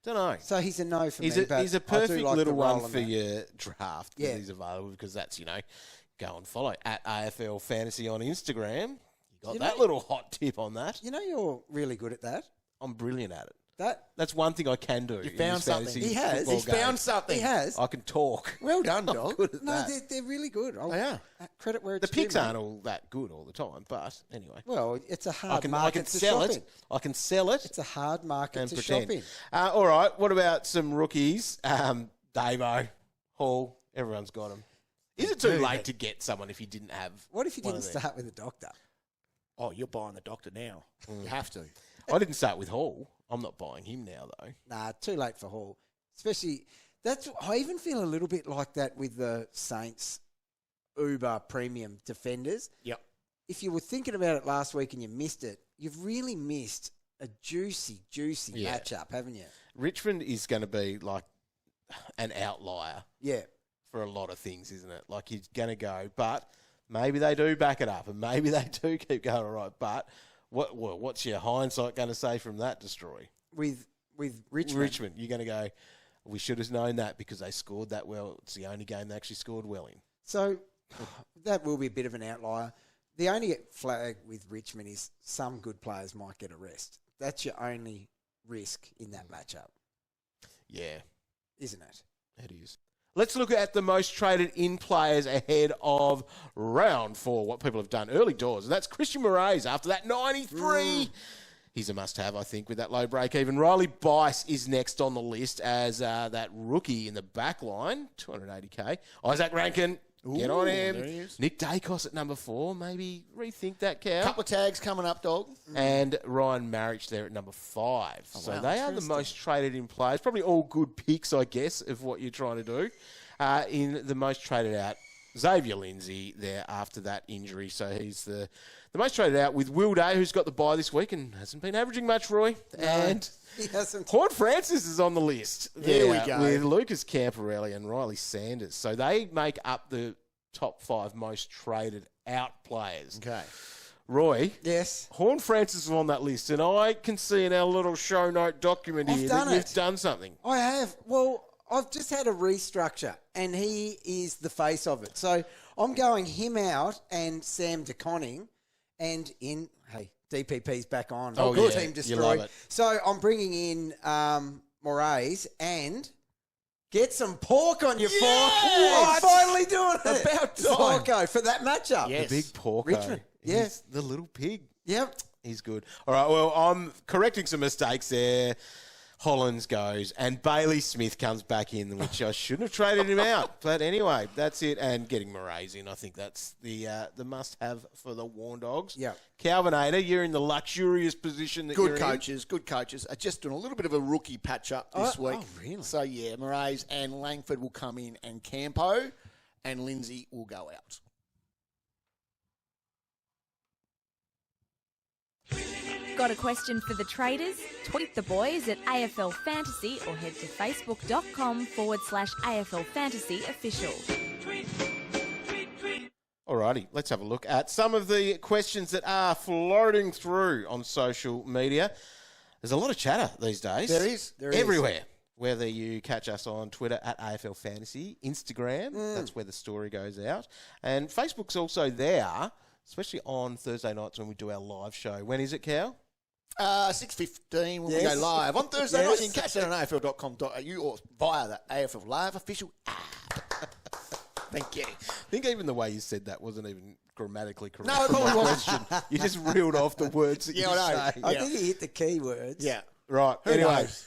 Don't know. So he's a no for me. He's a but perfect I do like little the role one on for that. your draft. Yeah. He's available because that's, go and follow at AFL Fantasy on Instagram. You got that little hot tip on that. You know you're really good at that. I'm brilliant at it. That's one thing I can do. You found something. He has. He's found something. He has. I can talk. Well done, dog. Good at No, that. they're really good. They are. Credit where The it's due, picks mate. aren't all that good all the time, but anyway. Well, it's a I hard can market to sell shop it. in. I can sell it It's a hard market and to pretend. shop in. All right. What about some rookies? Davo, Hall. Everyone's got them. Is it too late to get someone if you didn't have? What if you one didn't of them? start with a doctor? Oh, you're buying the doctor now. You have to. I didn't start with Hall. I'm not buying him now though. Nah, too late for Hall. Especially, I even feel a little bit like that with the Saints Uber premium defenders. Yep. If you were thinking about it last week and you missed it, you've really missed a juicy Yeah. matchup, haven't you? Richmond is going to be like an outlier Yeah. for a lot of things, isn't it? Like he's going to go, but maybe they do back it up and maybe they do keep going all right. But what's your hindsight going to say from that destroy? With Richmond. You're going to go, we should have known that because they scored that well. It's the only game they actually scored well in. So that will be a bit of an outlier. The only flag with Richmond is some good players might get a rest. That's your only risk in that matchup, Yeah, isn't it? it is. Let's look at the most traded in players ahead of round 4, what people have done early doors. And that's Christian Moraes after that 93. He's a must-have, I think, with that low break-even. Riley Bice is next on the list as that rookie in the back line, 280K. Isaac Rankin, get on him. There he is. Nick Daicos at number 4, maybe rethink that, Cal. Couple of tags coming up, dog. And Ryan Maric there at number 5. So wow, they are the most traded in players. Probably all good picks, I guess, of what you're trying to do. In the most traded out, Xavier Lindsay there after that injury. So he's the most traded out with Will Day, who's got the bye this week and hasn't been averaging much, Roy. And He hasn't. Horn Francis is on the list. There we go. With Lucas Camporelli and Riley Sanders. So they make up the top 5 most traded out players. Okay. Roy, Yes. Horn Francis is on that list, and I can see in our little show note document I've here done that you've it. done something. I have. Well, I've just had a restructure, and he is the face of it. So I'm going him out and Sam DeConning, and in, hey, DPP's back on. Oh, Good. yeah. Team You destroy. love it. So I'm bringing in Moraes and get some pork on your fork. Yes! I'm finally doing it. About time. Porco for that matchup. Yes. The big porco. Richmond. Yeah. He's the little pig. Yep. He's good. All right, well, I'm correcting some mistakes there. Hollins goes, and Bailey Smith comes back in, which I shouldn't have traded him out. But anyway, that's it. And getting Moraes in, I think that's the must-have for the Warn Dogs. Yeah. Calvinator, you're in the luxurious position that you're Good in. good coaches. Just doing a little bit of a rookie patch-up this week. oh, really? So, yeah, Moraes and Langford will come in and Campo, and Lindsay will go out. Got a question for the traders? Tweet the boys at AFL Fantasy or head to facebook.com/AFL Fantasy Official. Alrighty, let's have a look at some of the questions that are floating through on social media. There's a lot of chatter these days. There is. Everywhere. Whether you catch us on Twitter at AFL Fantasy, Instagram, that's where the story goes out. And Facebook's also there, especially on Thursday nights when we do our live show. When is it, Cal? 6:15 when we Yes. go live. On Thursday Yes. night, you can catch that on afl.com.au or via the AFL Live official app. Thank you. I think even the way you said that wasn't even grammatically correct. No, it for my probably wasn't. question. You just reeled off the words that Yeah, you I know. say. I Yeah. think he hit the key words. Yeah. Right, Who anyway, knows?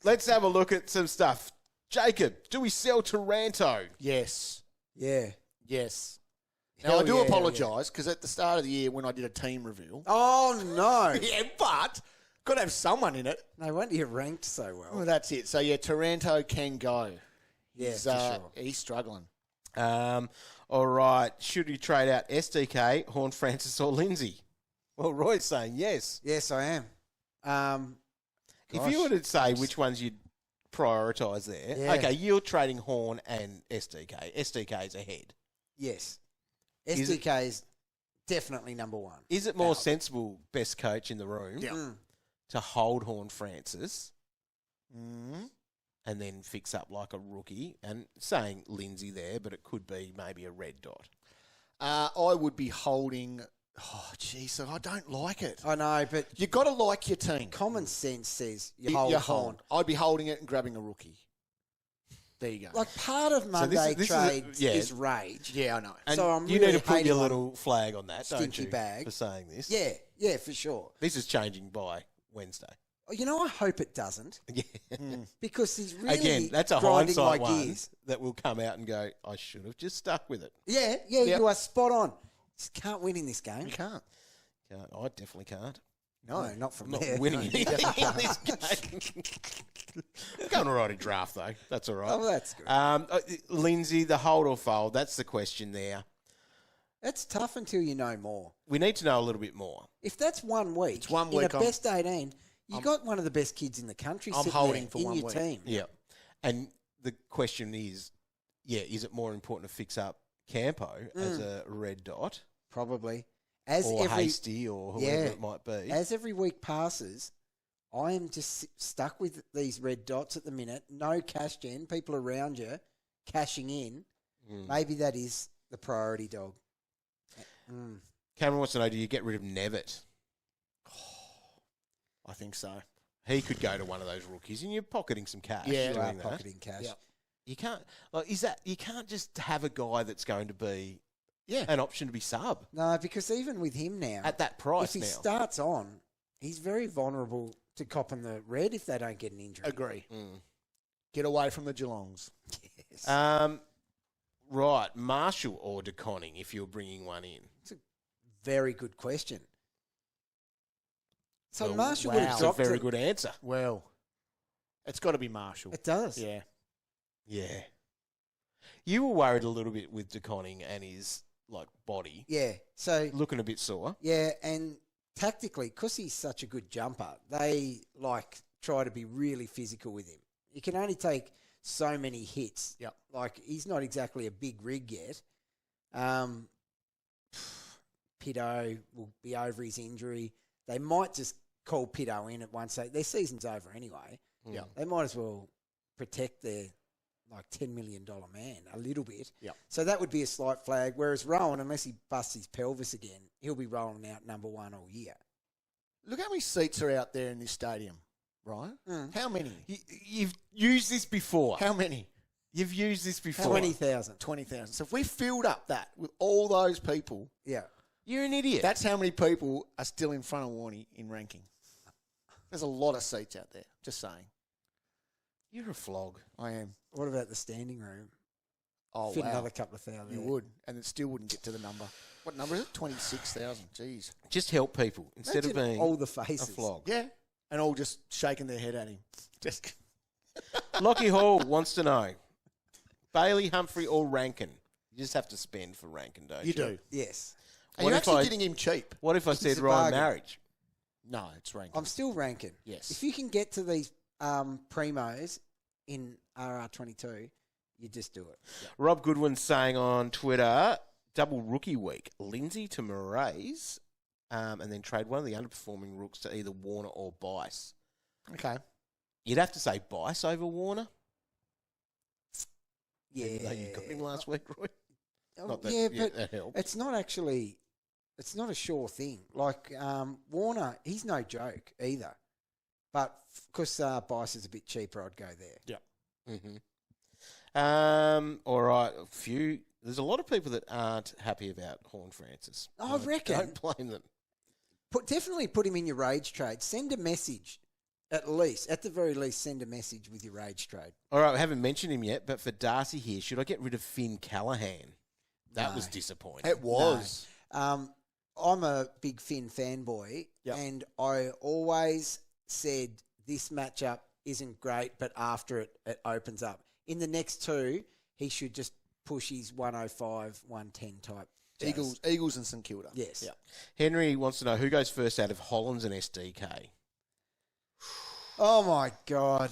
let's have a look at some stuff. Jacob, do we sell Taranto? Yes. Yeah. Yes. Now, Hell I do yeah, apologise because at the start of the year when I did a team reveal, Oh, no. yeah, but got to have someone in it. No wonder you ranked so well. Well, that's it. So, yeah, Taranto can go. Yeah, He's, for sure. He's struggling. All right, should we trade out SDK, Horn Francis, or Lindsay? Well, Roy's saying yes. Yes, I am. If you were to say which ones you'd prioritise there, Yeah. okay, you're trading Horn and SDK. SDK's ahead. Yes. Is it- SDK is definitely number one. Is it more Out. sensible, best coach in the room, Yeah. to hold Horn Francis and then fix up like a rookie, and saying Lindsay there, but it could be maybe a red dot. I would be holding. Oh, jeez, I don't like it. I know, but You got to like your team. common sense says you hold on. I'd be holding it and grabbing a rookie. There you go. Like part of Monday this trades is is rage. Yeah, I know. And So I'm you really need to put hating your on little flag on that, don't stinky you, bag. for saying this? Yeah, for sure. This is changing by Wednesday. You know, I hope it doesn't Yeah. because he's really Again, that's a grinding hindsight my one gears. that will come out and go, I should have just stuck with it. Yeah, you are spot on. Just can't win in this game. You can't. I definitely can't. No, not from Not there. winning No, anything in this game. I'm going all right in draft, though. That's all right. Oh, that's good. Lindsay, the hold or fold, that's the question there. It's tough until you know more. We need to know a little bit more. If that's 1 week, It's 1 in week, a best 18, you got one of the best kids in the country I'm sitting holding there for in 1 your week. team. Yeah. And the question is, is it more important to fix up Campo as a red dot Probably. As or every Hasty or whoever it might be? As every week passes, I am just stuck with these red dots at the minute. No cash gen, people around you cashing in. Maybe that is the priority, dog. Cameron wants to know, do you get rid of Nevitt? I think so. He could go to one of those rookies and you're pocketing some cash. Yeah. You are doing that. pocketing cash. Yep. You can't, you can't just have a guy that's going to be Yeah. an option to be sub No, because even with him now, at that price if he now. starts on, he's very vulnerable to copping the red if they don't get an injury. Agree. Get away from the Geelongs. Yes. Right, Marshall or DeConning if you're bringing one in? It's a very good question. So Well, Marshall wow. would have That's a dropped very it. good answer. Well, it's got to be Marshall. It does. Yeah. Yeah. You were worried a little bit with DeConning and his body Yeah. So looking a bit sore. yeah, and tactically, because he's such a good jumper, they try to be really physical with him. You can only take so many hits. Yep. He's not exactly a big rig yet. Pitto will be over his injury. They might just call Pitto in at one stage. Their season's over anyway. Yeah. They might as well protect their $10 million man a little bit. Yep. So that would be a slight flag. Whereas Rowan, unless he busts his pelvis again, he'll be rolling out number 1 all year. Look how many seats are out there in this stadium, right? How many? You've used this before. How many? You've used this before. 20,000. 20,000. So if we filled up that with all those people, Yeah. You're an idiot. that's how many people are still in front of Warnie in ranking. There's a lot of seats out there. Just saying. You're a flog. I am. What about the standing room? Oh, Fit wow. another couple of thousand. You there. would. And it still wouldn't get to the number. What number is it? 26,000. Jeez. Just help people instead of Imagine being all the a faces. flog. Yeah. And all just shaking their head at him. Just. Lockie Hall wants to know, Bailey, Humphrey or Rankin? You just have to spend for Rankin, don't you? You do. Yes. And What you're if actually I- getting him cheap. What if I said a Ryan bargain. Maric? No, it's ranking. I'm still ranking. Yes. If you can get to these primos in RR22, you just do it. Rob Goodwin saying on Twitter, double rookie week, Lindsay to Moraes, and then trade one of the underperforming rooks to either Warner or Bice. Okay. You'd have to say Bice over Warner. Yeah. Even though you got him last week, Roy. Oh, Not that, yeah, but that helped. it's not actually, it's not a sure thing. Warner, he's no joke either. But because Bice is a bit cheaper, I'd go there. Yeah. All right, there's a lot of people that aren't happy about Horn Francis. I reckon. Don't blame them. Definitely put him in your rage trade. Send a message, at the very least, send a message with your rage trade. All right, we haven't mentioned him yet, but for Darcy here, should I get rid of Finn Callaghan? That No. was disappointing. It was. I'm a big Finn fanboy, Yep. and I always said this matchup isn't great, but after it opens up. In the next two, he should just push his 105, 110 type. jazz. Eagles and St Kilda. Yes. Yeah. Henry wants to know who goes first out of Hollands and SDK. Oh, my God.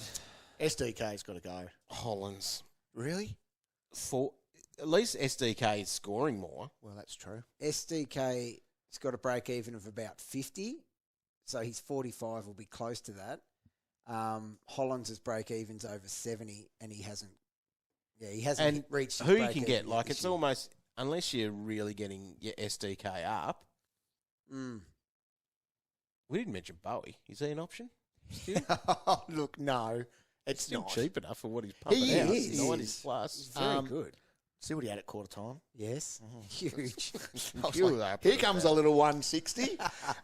SDK's got to go. Hollands. Really? At least SDK is scoring more. Well, that's true. SDK's got a break even of about 50, so his 45 will be close to that. Hollands' break even's over 70, and he hasn't. Yeah, he And hasn't reached his who you break can even get, yet like, this it's year. almost, unless you're really getting your SDK up. We didn't mention Bowie. Is he an option? Look, no, it's Still not. cheap enough for what he's pumping He out. is. 90 plus. Very good. See what he had at quarter time. Yes, huge. I was like, here comes a little 160.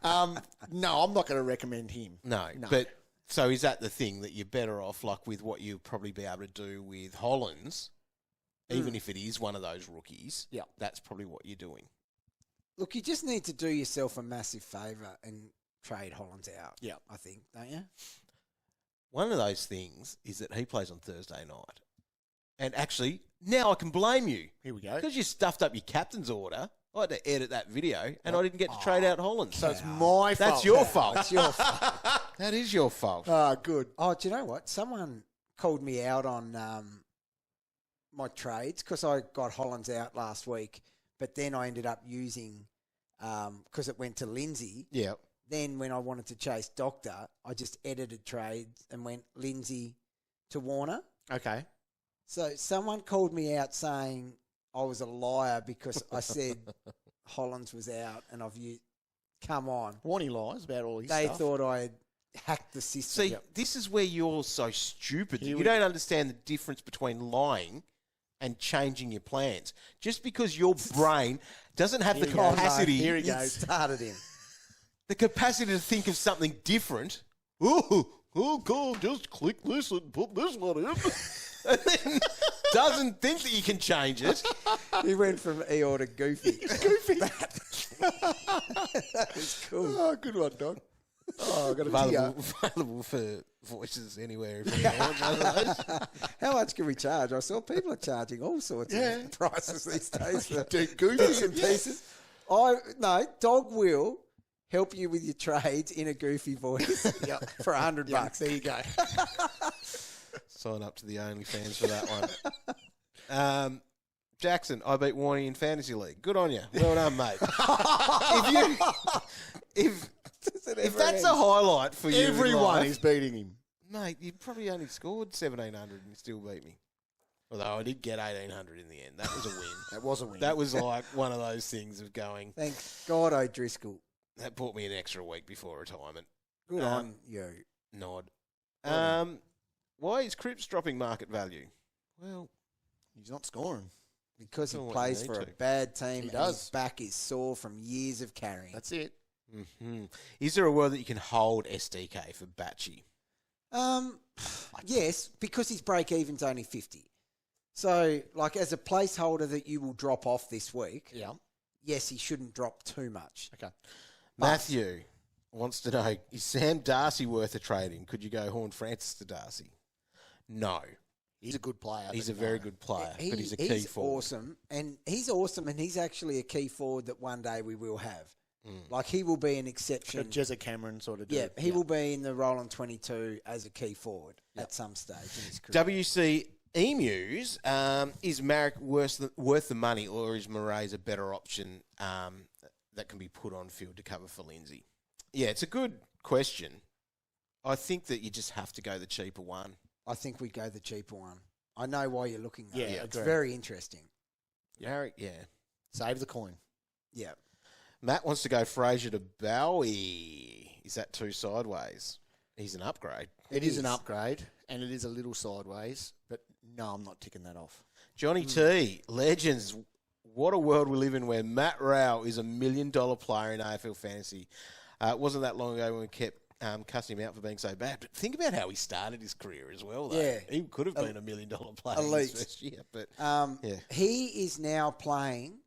No, I'm not going to recommend him. No, but so is that the thing that you're better off, like with what you'll probably be able to do with Hollands, even if it is one of those rookies? Yeah, that's probably what you're doing. Look, you just need to do yourself a massive favour and trade Hollands out. Yeah, I think, don't you? One of those things is that he plays on Thursday night, and actually now I can blame you. Here we go. Because you stuffed up your captain's order. I had to edit that video, and I didn't get to trade out Hollands. So it's my fault. That's your fault. It's your fault. That is your fault. Ah, good. Oh, do you know what? Someone called me out on my trades because I got Hollands out last week, but then I ended up using, because it went to Lindsay. Yeah. Then when I wanted to chase Doctor, I just edited trades and went Lindsay to Warner. Okay. So someone called me out saying I was a liar because I said Hollands was out and I've used. Come on. Warnie lies about all his They stuff. thought I had hacked the system. See, this is where you're so stupid. Here You we- don't understand the difference between lying and changing your plans. Just because your brain doesn't have the Here we go. capacity, Here he You goes. started him. the capacity to think of something different. Oh, God, just click this and put this one in. And then doesn't think that you can change it. He went from Eeyore to Goofy. Goofy. That was cool. Oh, good one, dog. Oh, I got a tear. Available for voices anywhere. If you want one of those. How much can we charge? I saw people are charging all sorts of prices these days for Dude, bits Goofy. and pieces. No, Dog will help you with your trades in a Goofy voice for $100. There you go. Sign up to the OnlyFans for that one. Jackson, I beat Warnie in Fantasy League. Good on you. Well done, mate. If that's a highlight for you, in Everyone life, is beating him. mate, you probably only scored 1,700 and you still beat me. Although I did get 1,800 in the end. That was a win. That was a win. That was like one of those things of going, Thank God O'Driscoll. that bought me an extra week before retirement. Good on you. Nod. Why is Cripps dropping market value? Well, He's not scoring. Because he Doing what plays you for need a to. bad team and does. his back is sore from years of carrying. That's it. is there a world that you can hold SDK for Batchy? Yes, because his break even's only 50. So, like, as a placeholder that you will drop off this week, Yeah. yes, he shouldn't drop too much. Okay. Matthew wants to know, is Sam Darcy worth a trade in? Could you go Horn Francis to Darcy? No. He's a good player. He's a but very no. good player, but he's a key forward. Awesome, and he's awesome, and he's actually a key forward that one day we will have. Like, he will be an exception. Jezza Cameron sort of dude. Yeah, he will be in the Roland 22 as a key forward at some stage in his career. WC Emus, is Maric worth the money, or is Moraes a better option that can be put on field to cover for Lindsay? Yeah, it's a good question. I think that you just have to go the cheaper one. I think we'd go the cheaper one. I know why you're looking though. Yeah, It's agreed. very interesting. Maric, yeah. Save the coin. Yeah. Matt wants to go Fraser to Bowie. Is that too sideways? He's an upgrade. It is an upgrade, and it is a little sideways, but no, I'm not ticking that off. Johnny T, Legends. What a world we live in where Matt Rowell is $1 million player in AFL Fantasy. It wasn't that long ago when we kept cussing him out for being so bad. But think about how he started his career as well, though. Yeah. He could have been $1 million player in Elite. his first year. But He is now playing,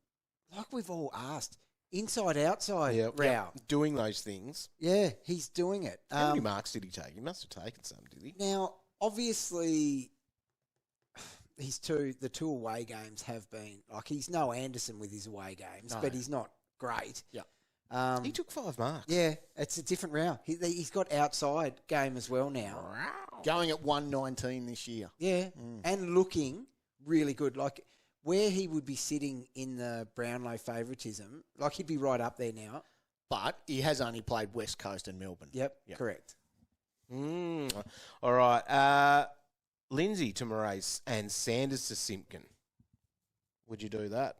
like we've all asked, inside, outside Rowell. doing those things. Yeah, he's doing it. How many marks did he take? He must have taken some, did he? Now, obviously, the two away games have been, like, he's no Anderson with his away games, No. but he's not great. Yeah. He took 5 marks. Yeah, it's a different round. He's got outside game as well now. Going at 119 this year. Yeah, and looking really good. Like, where he would be sitting in the Brownlow favouritism, like, he'd be right up there now. But he has only played West Coast and Melbourne. Yep. Correct. All right. Lindsay to Moraes and Sanders to Simpkin. Would you do that?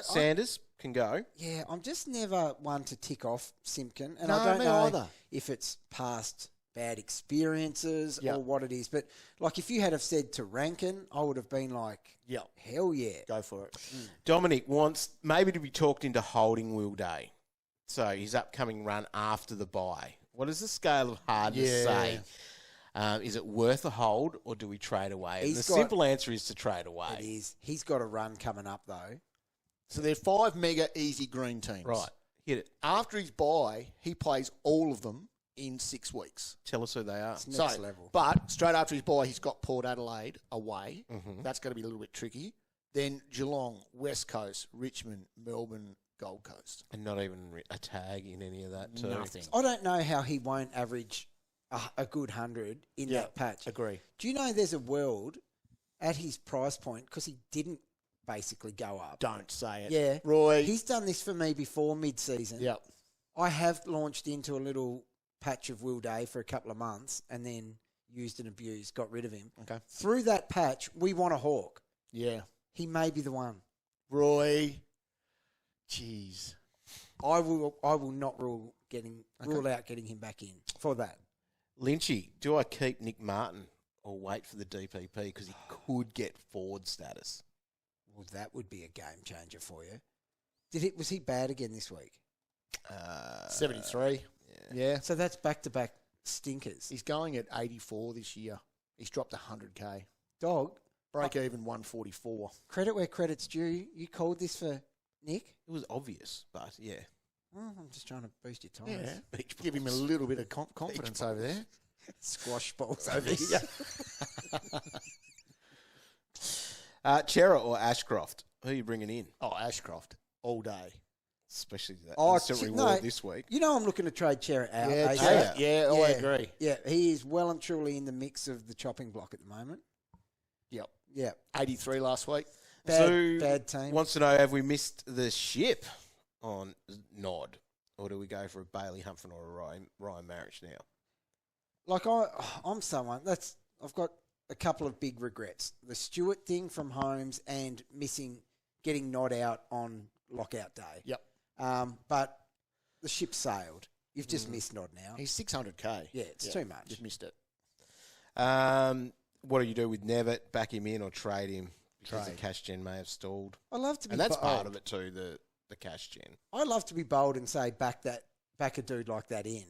Sanders can go. Yeah, I'm just never one to tick off Simpkin. And No, I don't me know either. if it's past bad experiences Yep. or what it is. But, like, if you had have said to Rankin, I would have been like, Yep. hell yeah. Go for it. Dominic wants maybe to be talked into holding Will Day. So his upcoming run after the bye. What is the scale of hardness say? Is it worth a hold or do we trade away? And the simple answer is to trade away. It is. He's got a run coming up, though. So they're 5 mega easy green teams. Right. Hit it. After his bye, he plays all of them in 6 weeks. Tell us who they are. It's next level. But straight after his bye, he's got Port Adelaide away. That's going to be a little bit tricky. Then Geelong, West Coast, Richmond, Melbourne, Gold Coast. And not even a tag in any of that too. Nothing. I don't know how he won't average a good 100 in that patch. Agree. Do you know there's a world at his price point, because he didn't basically go up. Don't say it. Yeah. Roy. He's done this for me before mid-season. Yep. I have launched into a little patch of Will Day for a couple of months and then used and abused, got rid of him. Okay. Through that patch, we want a Hawk. Yeah. He may be the one. Roy. Jeez. I will not rule out getting him back in for that. Lynchy, do I keep Nick Martin or wait for the DPP because he could get forward status? Well, that would be a game changer for you. Was he bad again this week? 73. Yeah. So that's back-to-back stinkers. He's going at 84 this year. He's dropped 100K. Dog, Break even 144. credit where credit's due. You called this for Nick? It was obvious, but yeah. I'm just trying to boost your time. Yeah. Give him a little bit of confidence over there. Squash balls over here. Chera or Ashcroft? Who are you bringing in? Oh, Ashcroft. All day. Especially that Oh, instant reward this week. You know I'm looking to trade Chera out. Yeah, ASAP. I agree. Yeah, he is well and truly in the mix of the chopping block at the moment. Yep. Yeah. 83 last week. Bad team. Wants to know, have we missed the ship on Nod? Or do we go for a Bailey Humphrey or a Ryan Maric now? Like, I'm someone I've got a couple of big regrets. The Stewart thing from Holmes and getting Nod out on lockout day. Yep. But the ship sailed. You've just missed Nod now. He's 600K. Yeah, it's too much. You've missed it. What do you do with Nevitt? Back him in or trade him? Because the Trade. cash gen may have stalled. I love to be And that's bold. part of it too, the cash gen. I love to be bold and say back a dude like that in,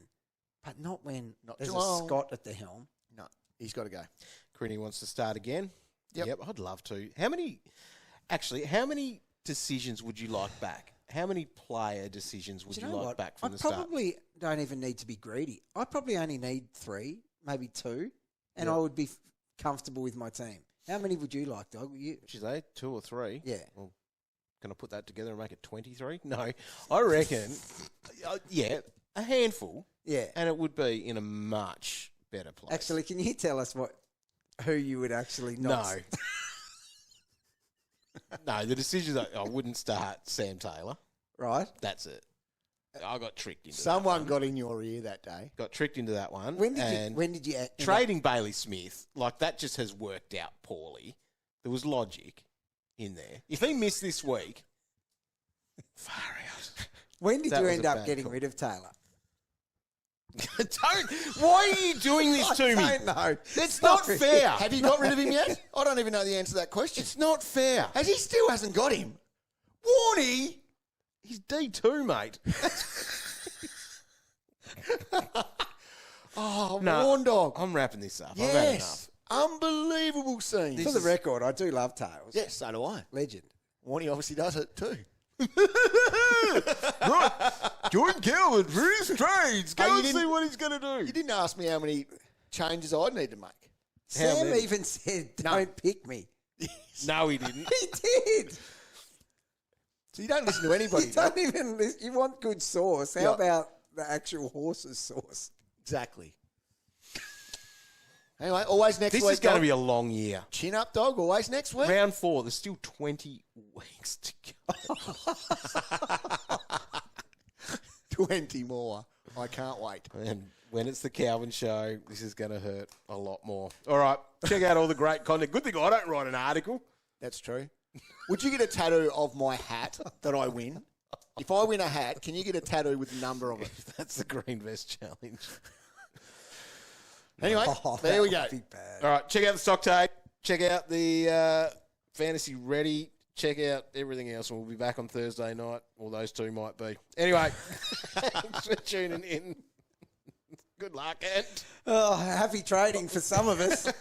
but not when there's Geelong. a Scott at the helm. No, he's got to go. Crinny wants to start again. Yep. I'd love to. How many decisions would you like back? How many player decisions would Do you know like what? back from I the start? probably don't even need to be greedy. I probably only need 3, maybe 2, and I would be comfortable with my team. How many would you like, Dog? Should they 2 or 3? Yeah. Well, can I put that together and make it 23? No, I reckon. A handful. Yeah. And it would be in a much better place. Actually, can you tell us who you would actually not? No, the decisions I wouldn't start Sam Taylor. Right? That's it. I got tricked into that Someone one. got in your ear that day. Got tricked into that one. When did you Trading Bailey Smith, like that just has worked out poorly. There was logic in there. If he missed this week, far out. When did That you was end a up bad getting call. rid of Taylor? Why are you doing this to me? I don't know. That's not fair. Have you got rid of him yet? I don't even know the answer to that question. It's not fair. He still hasn't got him? Warnie, he's D2, mate. Oh, No, Warn Dog. I'm wrapping this up. I've had enough. Yes. Unbelievable scene. For the record, I do love Tails. Yes, so do I. Legend. Warnie obviously does it too. Right. Join Calvin for his trades. Go Oh, you and see didn't- what he's going to do. You didn't ask me how many changes I'd need to make. Sam many? even said, don't pick me. No, he didn't. He did. So you don't listen to anybody. You don't even listen. You want good sauce. How Yeah. about the actual horse's sauce? Exactly. Anyway, always next This week. is going to Dog. be a long year. Chin up, Dog. Always next week. Round 4, there's still 20 weeks to go. 20 more. I can't wait. And when it's the Calvin show, this is going to hurt a lot more. All right, check out all the great content. Good thing I don't write an article. That's true. Would you get a tattoo of my hat that I win? If I win a hat, can you get a tattoo with the number of it? That's the Green Vest Challenge. Anyway, there we go. All right, check out the stock take. Check out the Fantasy Ready. Check out everything else. We'll be back on Thursday night, or those two might be. Anyway, thanks for tuning in. Good luck, and happy trading for some of us.